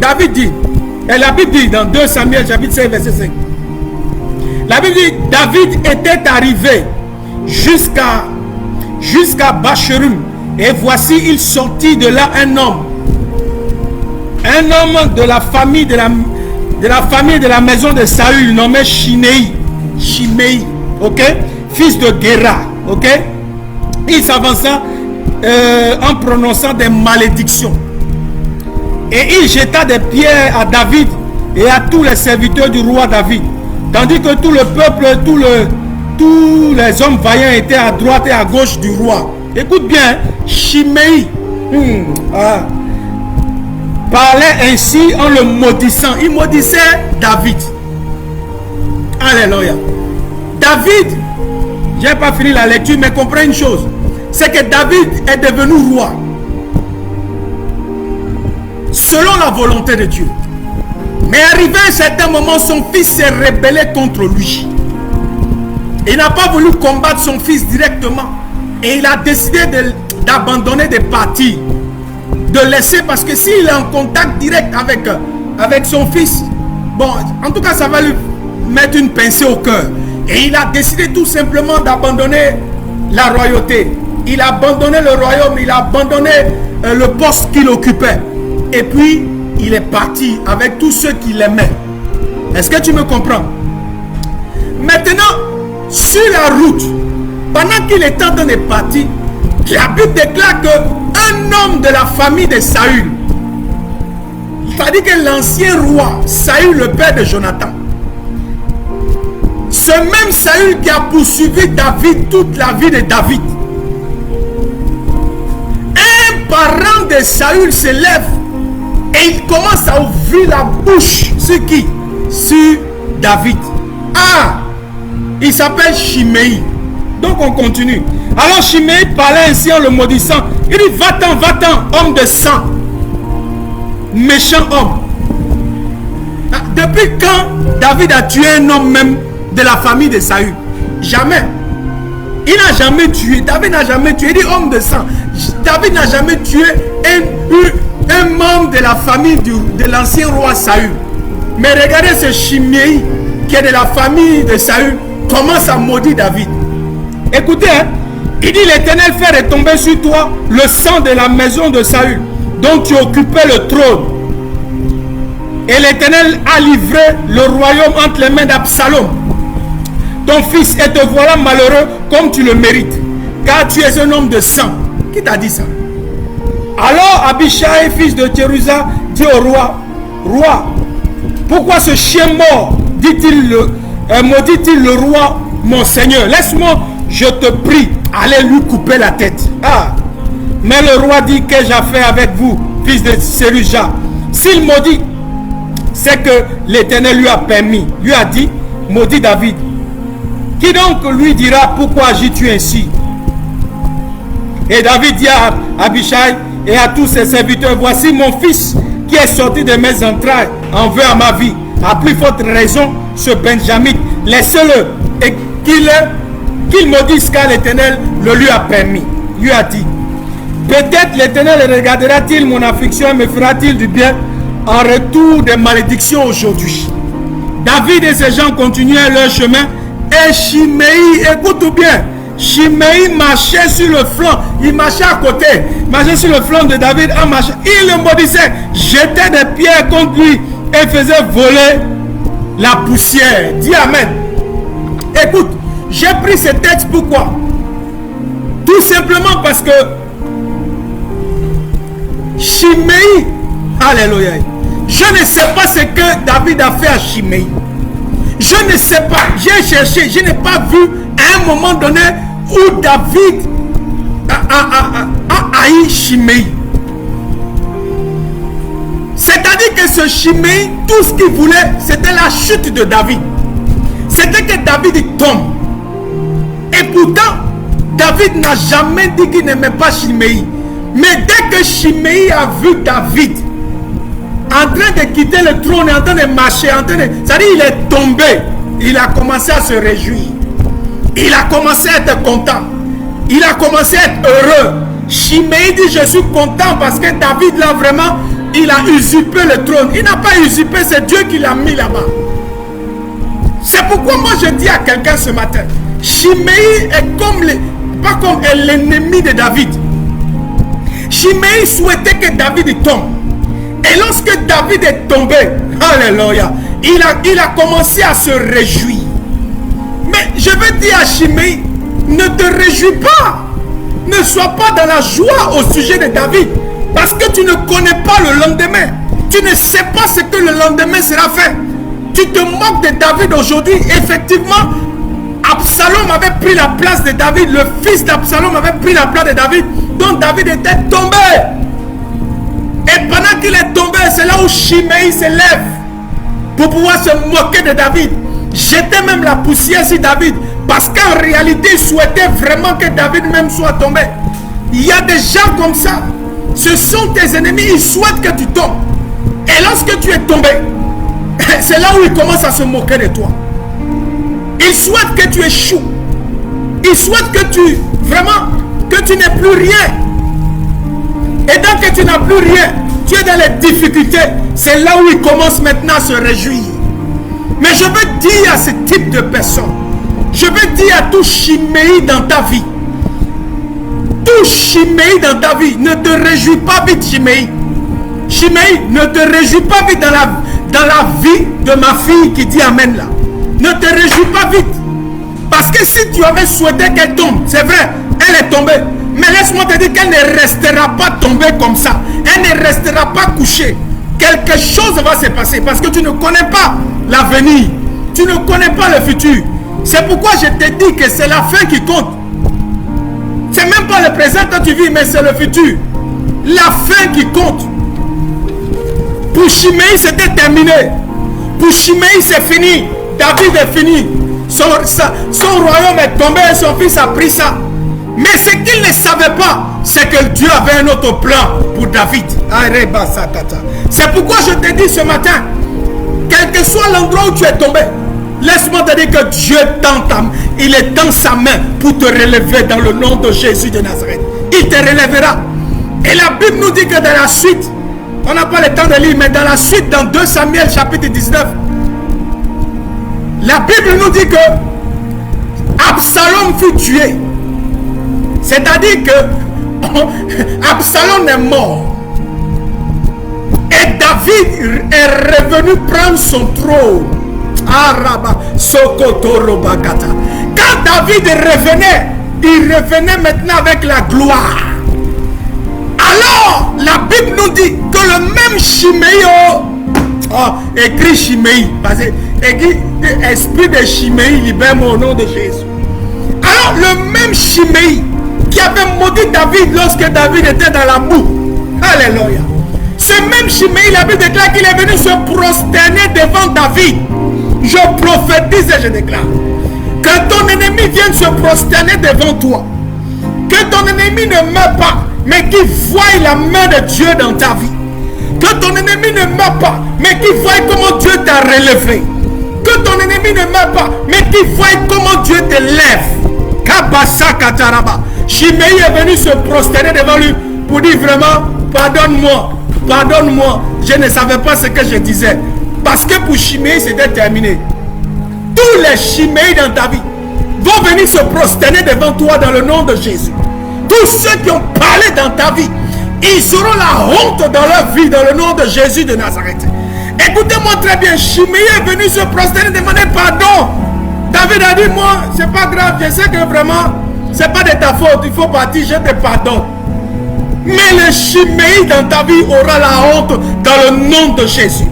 David dit. Et la Bible dit dans 2 Samuel, chapitre 16, verset 5. La Bible dit, David était arrivé jusqu'à Bacherum. Et voici, il sortit de là un homme de la famille de la maison de Saül, nommé Shimei, ok, fils de Guéra, ok. Il s'avança en prononçant des malédictions. Et il jeta des pierres à David et à tous les serviteurs du roi David. Tandis que tout le peuple, tous les hommes vaillants étaient à droite et à gauche du roi. Écoute bien, Shimei parlait ainsi en le maudissant. Il maudissait David. Alléluia. David, je n'ai pas fini la lecture, mais comprends une chose. C'est que David est devenu roi selon la volonté de Dieu. Mais arrivé à un certain moment, son fils s'est rebellé contre lui. Il n'a pas voulu combattre son fils directement. Et il a décidé d'abandonner des parties. De laisser, parce que s'il est en contact direct avec son fils, bon, en tout cas, ça va lui mettre une pincée au cœur. Et il a décidé tout simplement d'abandonner la royauté. Il a abandonné le royaume, il a abandonné le poste qu'il occupait. Et puis, il est parti avec tous ceux qui l'aimaient. Est-ce que tu me comprends? Maintenant, sur la route, pendant qu'il est en train de partir, la Bible déclare qu'un homme de la famille de Saül, c'est-à-dire que l'ancien roi, Saül, le père de Jonathan, ce même Saül qui a poursuivi David toute la vie de David, un parent de Saül se lève et il commence à ouvrir la bouche sur qui? Sur David. Ah, il s'appelle Shimei. Donc on continue. Alors Shimei parlait ainsi en le maudissant. Il dit, va-t'en, homme de sang, méchant homme. Depuis quand David a tué un homme même de la famille de Saül? Jamais. Il n'a jamais tué. David n'a jamais tué. Il dit homme de sang. David n'a jamais tué un membre de la famille de l'ancien roi Saül. Mais regardez ce Shimei qui est de la famille de Saül commence à maudire David. Écoutez, hein, il dit l'Éternel fait retomber sur toi le sang de la maison de Saül, dont tu occupais le trône. Et l'Éternel a livré le royaume entre les mains d'Absalom, ton fils, et te voilà malheureux comme tu le mérites, car tu es un homme de sang. Qui t'a dit ça? Alors Abishai, fils de Thérusa, dit au roi, roi, pourquoi ce chien mort, dit-il, maudit-il le roi, mon Seigneur? Laisse-moi, je te prie, aller lui couper la tête. Ah, mais le roi dit, qu'ai-je à faire avec vous, fils de Thérusa? S'il maudit, c'est que l'Éternel lui a permis, lui a dit, maudit David. Qui donc lui dira, pourquoi agis-tu ainsi? Et David dit à Abishai et à tous ses serviteurs, voici mon fils qui est sorti de mes entrailles en veut à ma vie. À plus forte raison, ce Benjamin, laissez-le et qu'il maudisse, car l'Éternel le lui a permis. Lui a dit, peut-être l'Éternel regardera-t-il mon affliction et me fera-t-il du bien en retour des malédictions aujourd'hui. David et ses gens continuaient leur chemin et Shimei, écoute bien, Shimei marchait sur le flanc, il marchait à côté, marchait sur le flanc de David en marchant, il le maudissait, jetait des pierres contre lui et faisait voler la poussière. Dis Amen. Écoute, j'ai pris ce texte pourquoi? Tout simplement parce que Shimei, alléluia, je ne sais pas ce que David a fait à Shimei. Je ne sais pas, j'ai cherché, je n'ai pas vu à un moment donné où David a haï Shimei. C'est-à-dire que ce Shimei, tout ce qu'il voulait, c'était la chute de David. C'était que David tombe. Et pourtant, David n'a jamais dit qu'il n'aimait pas Shimei. Mais dès que Shimei a vu David en train de quitter le trône, en train de marcher, c'est-à-dire il est tombé, il a commencé à se réjouir. Il a commencé à être content. Il a commencé à être heureux. Shimei dit, je suis content parce que David là vraiment, il a usurpé le trône. Il n'a pas usurpé, c'est Dieu qui l'a mis là-bas. C'est pourquoi moi je dis à quelqu'un ce matin, Shimei est comme pas comme l'ennemi de David. Shimei souhaitait que David tombe. Et lorsque David est tombé, alléluia, il a commencé à se réjouir. Mais je veux dire à Shimei, ne te réjouis pas. Ne sois pas dans la joie au sujet de David. Parce que tu ne connais pas le lendemain. Tu ne sais pas ce que le lendemain sera fait. Tu te moques de David aujourd'hui. Effectivement, Absalom avait pris la place de David. Le fils d'Absalom avait pris la place de David. Donc David était tombé. Et pendant qu'il est tombé, c'est là où Shimei se lève pour pouvoir se moquer de David. Jeter même la poussière sur David. Parce qu'en réalité, il souhaitait vraiment que David même soit tombé. Il y a des gens comme ça. Ce sont tes ennemis. Ils souhaitent que tu tombes. Et lorsque tu es tombé, c'est là où ils commencent à se moquer de toi. Ils souhaitent que tu échoues. Ils souhaitent que tu, vraiment, que tu n'aies plus rien. Et donc que tu n'as plus rien, tu es dans les difficultés. C'est là où ils commencent maintenant à se réjouir. Mais je veux dire à ce type de personnes, je veux dire à tout Shimei dans ta vie, tout Shimei dans ta vie, ne te réjouis pas vite Shimei. Shimei, ne te réjouis pas vite dans la vie de ma fille qui dit Amen là. Ne te réjouis pas vite. Parce que si tu avais souhaité qu'elle tombe, c'est vrai, elle est tombée. Mais laisse-moi te dire qu'elle ne restera pas tombée comme ça. Elle ne restera pas couchée. Quelque chose va se passer parce que tu ne connais pas l'avenir. Tu ne connais pas le futur. C'est pourquoi je te dis que c'est la fin qui compte. C'est même pas le présent que tu vis, mais c'est le futur. La fin qui compte. Pour Shimei, c'était terminé. Pour Shimei, c'est fini. David est fini. Son royaume est tombé et son fils a pris ça. Mais ce qu'il ne savait pas, c'est que Dieu avait un autre plan pour David. C'est pourquoi je te dis ce matin, quel que soit l'endroit où tu es tombé, laisse-moi te dire que Dieu il est dans sa main pour te relever dans le nom de Jésus de Nazareth. Il te relèvera. Et la Bible nous dit que dans la suite, on n'a pas le temps de lire, mais dans la suite, dans 2 Samuel chapitre 19, la Bible nous dit que Absalom fut tué. C'est-à-dire que Absalom est mort. Et David est revenu prendre son trône. Quand David revenait, il revenait maintenant avec la gloire. Alors, la Bible nous dit que le même Shimei, écrit Shimei, parce que écrit esprit de Shimei, libère-moi au nom de Jésus. Alors, le même Shimei qui avait maudit David lorsque David était dans la boue. Alléluia. Ce même Shimei, la Bible déclare qu'il est venu se prosterner devant David. Je prophétise et je déclare que ton ennemi vienne se prosterner devant toi. Que ton ennemi ne meure pas, mais qu'il voie la main de Dieu dans ta vie. Que ton ennemi ne meure pas, mais qu'il voie comment Dieu t'a relevé. Que ton ennemi ne meure pas, mais qu'il voie comment Dieu te lève. Kabasa Kataraba. Shimei est venu se prosterner devant lui pour dire vraiment, pardonne-moi, pardonne-moi, je ne savais pas ce que je disais. Parce que pour Shimei, c'était terminé. Tous les Shimei dans ta vie vont venir se prosterner devant toi dans le nom de Jésus. Tous ceux qui ont parlé dans ta vie, ils auront la honte dans leur vie dans le nom de Jésus de Nazareth. Écoutez-moi très bien, Shimei est venu se prosterner, demander pardon. David a dit, moi, c'est pas grave, je sais que vraiment, c'est pas de ta faute, il faut partir, je te pardonne. Mais le chiméi dans ta vie aura la honte dans le nom de Jésus.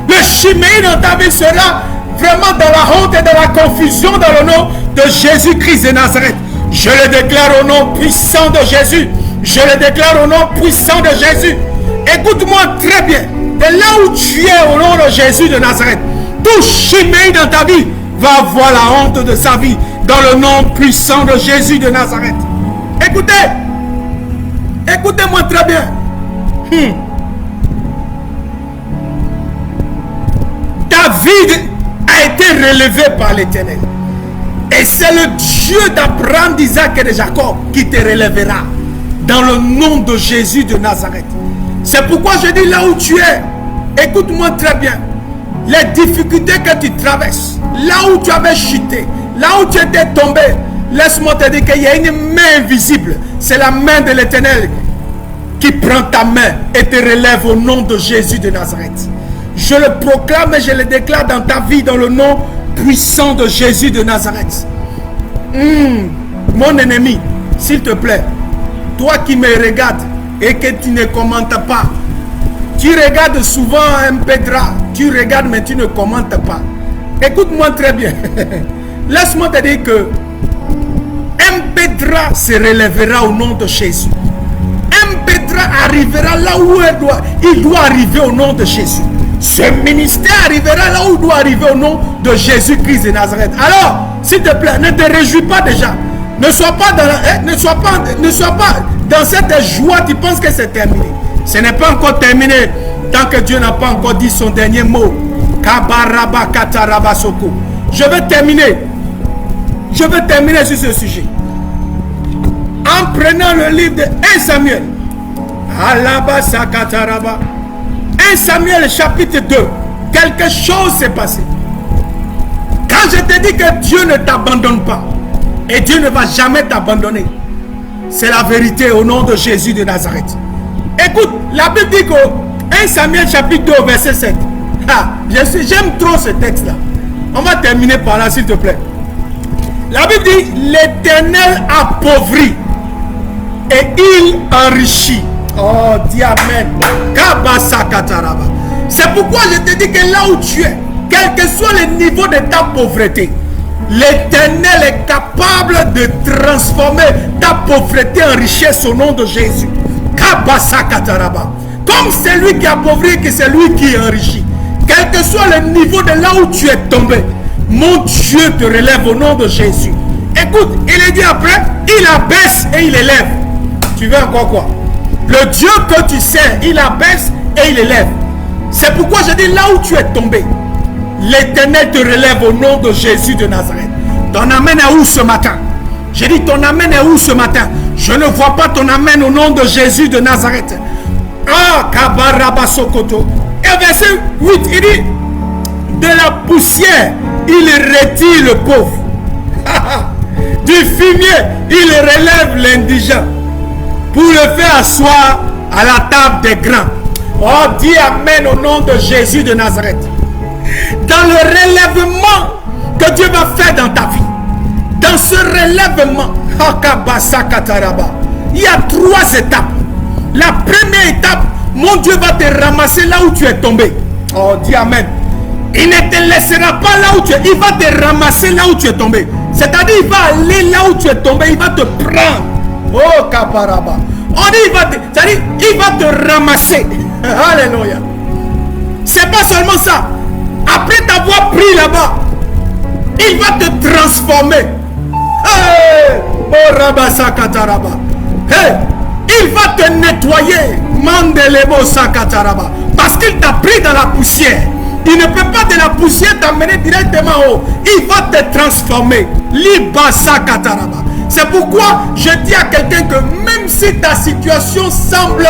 Le chiméi dans ta vie sera vraiment dans la honte et dans la confusion dans le nom de Jésus-Christ de Nazareth. Je le déclare au nom puissant de Jésus. Je le déclare au nom puissant de Jésus. Écoute-moi très bien. De là où tu es au nom de Jésus de Nazareth, tout chiméi dans ta vie va avoir la honte de sa vie dans le nom puissant de Jésus de Nazareth. Écoutez. Écoutez-moi très bien. David a été relevé par l'Éternel. Et c'est le Dieu d'Abraham, d'Isaac et de Jacob qui te relèvera dans le nom de Jésus de Nazareth. C'est pourquoi je dis là où tu es, écoute-moi très bien. Les difficultés que tu traverses, là où tu avais chuté, là où tu étais tombé, laisse-moi te dire qu'il y a une main invisible. C'est la main de l'Éternel qui prend ta main et te relève au nom de Jésus de Nazareth. Je le proclame et je le déclare dans ta vie dans le nom puissant de Jésus de Nazareth. Mon ennemi, s'il te plaît, toi qui me regardes et que tu ne commentes pas, tu regardes souvent un Pedra, tu regardes mais tu ne commentes pas. Écoute-moi très bien. Laisse-moi te dire que un Pedra se relèvera au nom de Jésus. Un Pedra arrivera là où il doit arriver au nom de Jésus. Ce ministère arrivera là où il doit arriver au nom de Jésus-Christ de Nazareth. Alors, s'il te plaît, ne te réjouis pas déjà. Ne sois pas dans cette joie, tu penses que c'est terminé. Ce n'est pas encore terminé tant que Dieu n'a pas encore dit son dernier mot. Je vais terminer. Je vais terminer sur ce sujet. En prenant le livre de 1 Samuel. 1 Samuel chapitre 2. Quelque chose s'est passé. Quand je te dis que Dieu ne t'abandonne pas, et Dieu ne va jamais t'abandonner, c'est la vérité au nom de Jésus de Nazareth. Écoute, la Bible dit que 1 Samuel chapitre 2 verset 7. J'aime trop ce texte là. On va terminer par là s'il te plaît. La Bible dit l'Éternel appauvrit et il enrichit. Oh, dis amen. C'est pourquoi je te dis que là où tu es, quel que soit le niveau de ta pauvreté, l'Éternel est capable de transformer ta pauvreté en richesse au nom de Jésus. Comme c'est lui qui appauvrit, que c'est lui qui enrichit. Quel que soit le niveau de là où tu es tombé, mon Dieu te relève au nom de Jésus. Écoute, il est dit après, il abaisse et il élève. Tu veux encore quoi? Le Dieu que tu sais, il abaisse et il élève. C'est pourquoi je dis là où tu es tombé, l'Éternel te relève au nom de Jésus de Nazareth. Ton amen est où ce matin? J'ai dit ton amen est où ce matin? Je ne vois pas ton amen au nom de Jésus de Nazareth. Ah, Kabarabasokoto. Et verset 8, il dit, de la poussière, il retire le pauvre. Du fumier, il relève l'indigent pour le faire asseoir à la table des grands. Oh, dis amen au nom de Jésus de Nazareth. Dans le relèvement que Dieu va faire dans ta vie, dans ce relèvement, il y a 3 étapes. La première étape, mon Dieu va te ramasser là où tu es tombé. Oh, dis amen. Il ne te laissera pas là où tu es. Il va te ramasser là où tu es tombé. C'est-à-dire, il va aller là où tu es tombé. Il va te prendre. Oh, Kaparaba. On dit, il va te ramasser. Alléluia. C'est pas seulement ça. Après t'avoir pris là-bas, il va te transformer. Hey, oh, Rabasa Kataraba. Hey, il va te nettoyer. Mandelebo Sakataraba. Parce qu'il t'a pris dans la poussière. Il ne peut pas de la poussière t'amener directement haut. Il va te transformer. Libasa Kataraba. C'est pourquoi je dis à quelqu'un que même si ta situation semble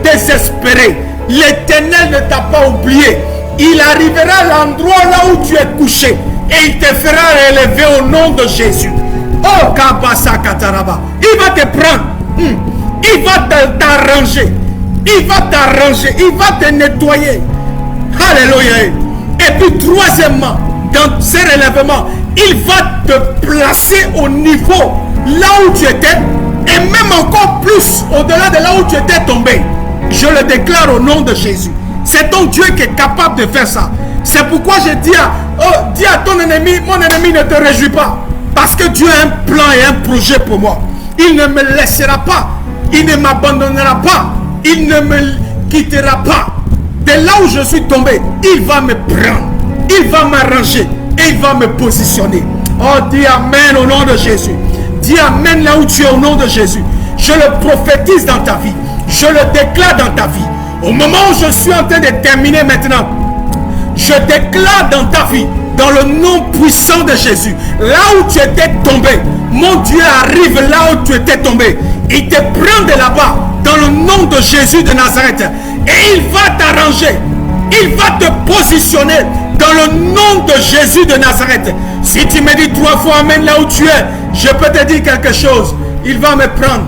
désespérée, l'Éternel ne t'a pas oublié. Il arrivera à l'endroit là où tu es couché et il te fera relever au nom de Jésus. Oh, Kabasa Kataraba. Il va te prendre. Il va t'arranger. Il va t'arranger. Il va te nettoyer. Alléluia. Et puis troisièmement, dans ce relèvement, il va te placer au niveau là où tu étais, et même encore plus au-delà de là où tu étais tombé. Je le déclare au nom de Jésus. C'est ton Dieu qui est capable de faire ça. C'est pourquoi je dis à ton ennemi, mon ennemi ne te réjouit pas. Parce que Dieu a un plan et un projet pour moi. Il ne me laissera pas. Il ne m'abandonnera pas. Il ne me quittera pas. De là où je suis tombé, il va me prendre. Il va m'arranger. Et il va me positionner. Oh, dis Amen au nom de Jésus. Dis Amen là où tu es au nom de Jésus. Je le prophétise dans ta vie. Je le déclare dans ta vie. Au moment où je suis en train de terminer maintenant, je déclare dans ta vie, dans le nom puissant de Jésus, là où tu étais tombé, mon Dieu arrive là où tu étais tombé. Il te prend de là-bas, dans le nom de Jésus de Nazareth. Et il va t'arranger. Il va te positionner dans le nom de Jésus de Nazareth. Si tu me dis 3 fois Amen là où tu es, je peux te dire quelque chose. Il va me prendre.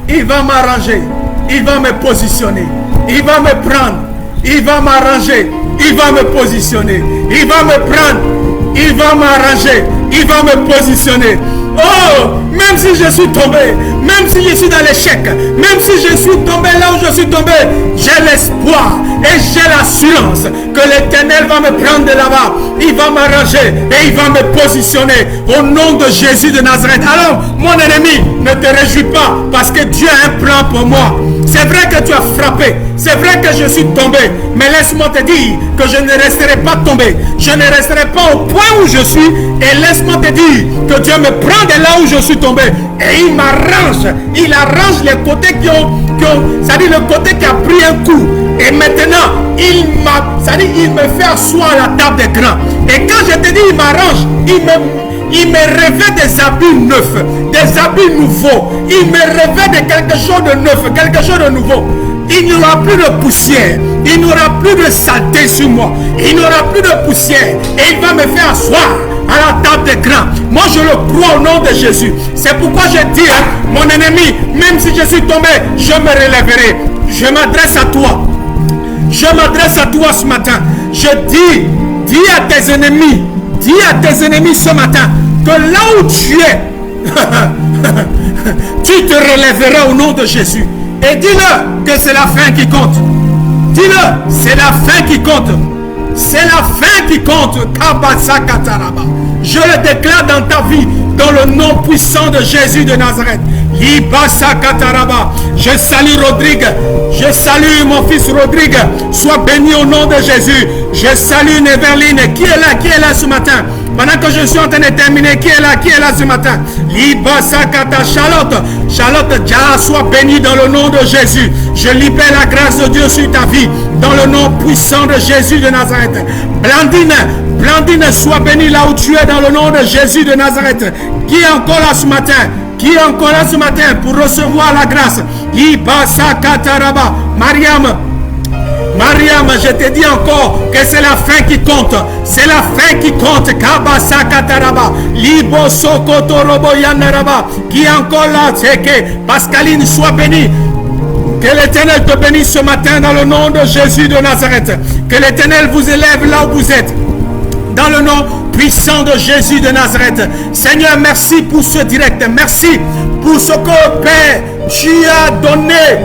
Il va m'arranger. Il va me positionner. Il va me prendre. Il va m'arranger. Il va me positionner. Il va me prendre. Il va m'arranger. Il va me positionner. Oh, même si je suis tombé, même si je suis dans l'échec, même si je suis tombé là où je suis tombé, j'ai l'espoir et j'ai l'assurance que l'Éternel va me prendre de là-bas. Il va m'arranger et il va me positionner au nom de Jésus de Nazareth. Alors, mon ennemi, ne te réjouis pas parce que Dieu a un plan pour moi. C'est vrai que tu as frappé, c'est vrai que je suis tombé, mais laisse-moi te dire que je ne resterai pas tombé. Je ne resterai pas au point où je suis et laisse-moi te dire que Dieu me prend de là où je suis tombé et il m'arrange. Il arrange les côtés c'est-à-dire le côté qui a pris un coup. Et maintenant, il me fait asseoir à la table des grands. Et quand je te dis il m'arrange, il me revêt des habits neufs, des habits nouveaux. Il me revêt de quelque chose de neuf, quelque chose de nouveau. Il n'y aura plus de poussière. Il n'y aura plus de saleté sur moi. Il n'y aura plus de poussière. Et il va me faire asseoir à la table des grands. Moi, je le crois au nom de Jésus. C'est pourquoi je dis, mon ennemi, même si je suis tombé, je me relèverai. Je m'adresse à toi. Je m'adresse à toi ce matin. Je dis à tes ennemis ce matin que là où tu es, tu te relèveras au nom de Jésus. Et dis-le que c'est la fin qui compte. Dis-le, c'est la fin qui compte. C'est la fin qui compte. Je le déclare dans ta vie, dans le nom puissant de Jésus de Nazareth. Je salue Rodrigue. Je salue mon fils Rodrigue. Sois béni au nom de Jésus. Je salue Neverline. Qui est là ce matin? Pendant que je suis en train de terminer, qui est là ce matin? Charlotte, sois bénie dans le nom de Jésus. Je libère la grâce de Dieu sur ta vie, dans le nom puissant de Jésus de Nazareth. Blandine, sois bénie là où tu es, dans le nom de Jésus de Nazareth. Qui est encore là ce matin? Qui est encore là ce matin pour recevoir la grâce? Mariam, je te dis encore que c'est la fin qui compte. C'est la fin qui compte. Qui est encore là? C'est que Pascaline soit bénie. Que l'Éternel te bénisse ce matin dans le nom de Jésus de Nazareth. Que l'Éternel vous élève là où vous êtes. Dans le nom puissant de Jésus de Nazareth. Seigneur, merci pour ce direct. Merci pour ce que, Père, tu as donné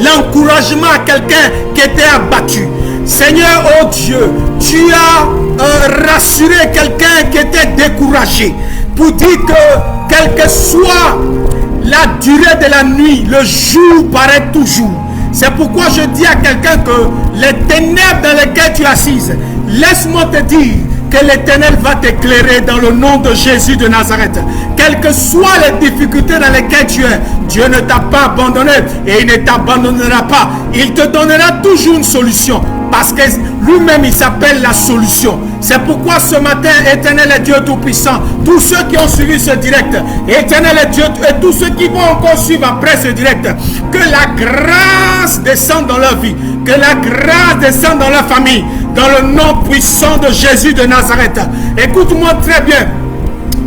l'encouragement à quelqu'un qui était abattu. Seigneur, oh Dieu, tu as rassuré quelqu'un qui était découragé pour dire que quelle que soit la durée de la nuit, le jour paraît toujours. C'est pourquoi je dis à quelqu'un que les ténèbres dans lesquelles tu es assise, laisse-moi te dire que l'Éternel va t'éclairer dans le nom de Jésus de Nazareth. Quelles que soient les difficultés dans lesquelles tu es, Dieu ne t'a pas abandonné et il ne t'abandonnera pas. Il te donnera toujours une solution parce que lui-même il s'appelle la solution. C'est pourquoi ce matin, Éternel est Dieu Tout-Puissant. Tous ceux qui ont suivi ce direct, Éternel est Dieu, et tous ceux qui vont encore suivre après ce direct, que la grâce descende dans leur vie, que la grâce descende dans leur famille, dans le nom puissant de Jésus de Nazareth. Écoute-moi très bien.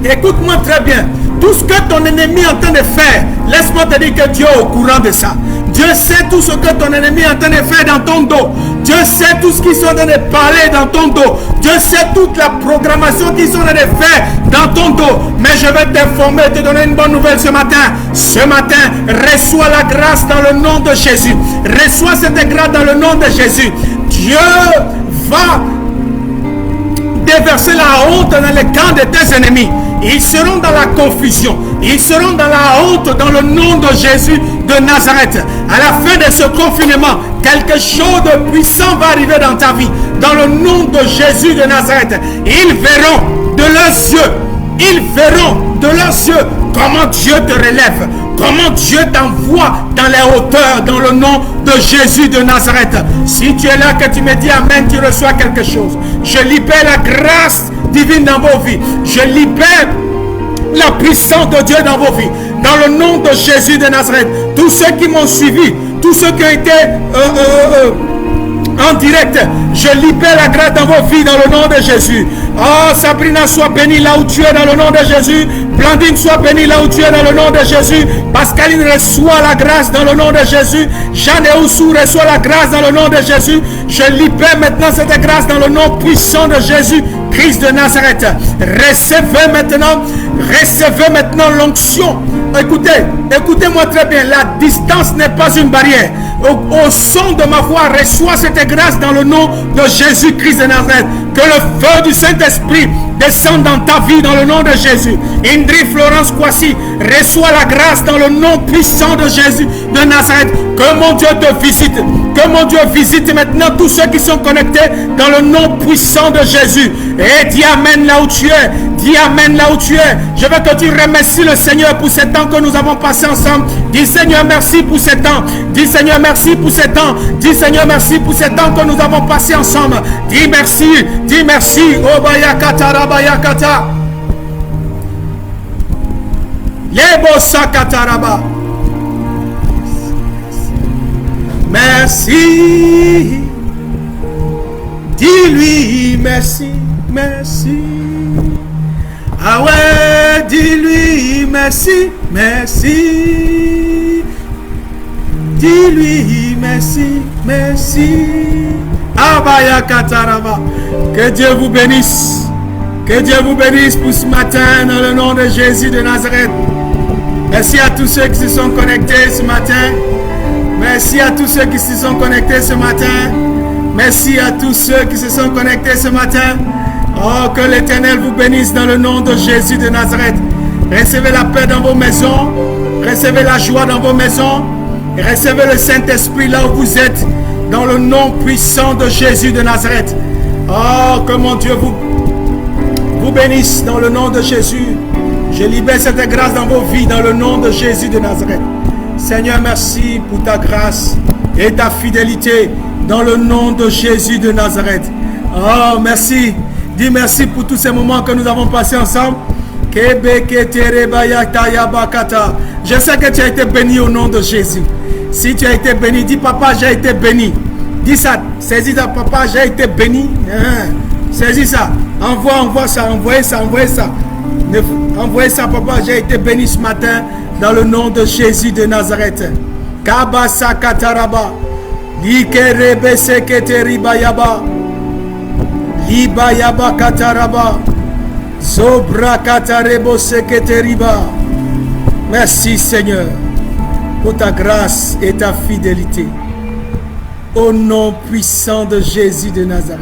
Écoute-moi très bien. Tout ce que ton ennemi est en train de faire, laisse-moi te dire que Dieu est au courant de ça. Dieu Dieu sait tout ce que ton ennemi est en train de faire dans ton dos. Dieu sait tout ce qu'ils sont en train de parler dans ton dos. Dieu sait toute la programmation qu'ils sont en train de faire dans ton dos. Mais je vais t'informer et te donner une bonne nouvelle ce matin. Ce matin, reçois la grâce dans le nom de Jésus. Reçois cette grâce dans le nom de Jésus. Dieu va déverser la honte dans les camps de tes ennemis. Ils seront dans la confusion. Ils seront dans la honte dans le nom de Jésus de Nazareth. À la fin de ce confinement, quelque chose de puissant va arriver dans ta vie. Dans le nom de Jésus de Nazareth. Ils verront de leurs yeux. Ils verront de leurs yeux comment Dieu te relève. Comment Dieu t'envoie dans les hauteurs dans le nom de Jésus de Nazareth. Si tu es là, que tu me dis Amen, tu reçois quelque chose. Je libère la grâce divine dans vos vies. Je libère la puissance de Dieu dans vos vies. Dans le nom de Jésus de Nazareth. Tous ceux qui m'ont suivi, tous ceux qui ont été en direct, je libère la grâce dans vos vies dans le nom de Jésus. Oh, Sabrina, sois bénie là où tu es dans le nom de Jésus. Blandine, sois bénie là où tu es dans le nom de Jésus. Pascaline, reçois la grâce dans le nom de Jésus. Jeanne et Oussou, reçois la grâce dans le nom de Jésus. Je libère maintenant cette grâce dans le nom puissant de Jésus Christ de Nazareth. Recevez maintenant l'onction. Écoutez-moi très bien. La distance n'est pas une barrière. Au son de ma voix, reçois cette grâce dans le nom de Jésus Christ de Nazareth. Que le feu du Saint-Esprit descende dans ta vie dans le nom de Jésus. Indri Florence Kwasi, reçois la grâce dans le nom puissant de Jésus de Nazareth. Que mon Dieu te visite. Que mon Dieu visite maintenant tous ceux qui sont connectés dans le nom puissant de Jésus. Et dis Amen là où tu es. Dis Amen là où tu es. Je veux que tu remercies le Seigneur pour ce temps que nous avons passé ensemble. Dis Seigneur merci pour ce temps. Dis Seigneur merci pour ce temps. Dis Seigneur merci pour ce temps que nous avons passé ensemble. Dis merci. Dis merci. Obayakata rabayakata. Yebo sakataraba. Merci. Dis-lui merci, merci. Ah ouais, dis-lui merci, merci. Dis-lui merci, merci. Abaya Kataraba. Que Dieu vous bénisse. Que Dieu vous bénisse pour ce matin dans le nom de Jésus de Nazareth. Merci à tous ceux qui se sont connectés ce matin. Merci à tous ceux qui se sont connectés ce matin. Merci à tous ceux qui se sont connectés ce matin. Oh, que l'Éternel vous bénisse dans le nom de Jésus de Nazareth. Recevez la paix dans vos maisons. Recevez la joie dans vos maisons. Et recevez le Saint-Esprit là où vous êtes. Dans le nom puissant de Jésus de Nazareth. Oh, que mon Dieu vous bénisse dans le nom de Jésus. Je libère cette grâce dans vos vies dans le nom de Jésus de Nazareth. Seigneur, merci pour ta grâce et ta fidélité dans le nom de Jésus de Nazareth. Oh, merci. Dis merci pour tous ces moments que nous avons passés ensemble. Je sais que tu as été béni au nom de Jésus. Si tu as été béni, dis papa, j'ai été béni. Dis ça, saisis ça, papa, j'ai été béni. Saisis ça, envoie ça, envoyez ça. Envoyez ça, papa, j'ai été béni ce matin dans le nom de Jésus de Nazareth. Kabasa kataraba, likerebe seketeri yaba, liba yaba kataraba, sobra katarebo seketeriba. Merci Seigneur pour ta grâce et ta fidélité. Au nom puissant de Jésus de Nazareth.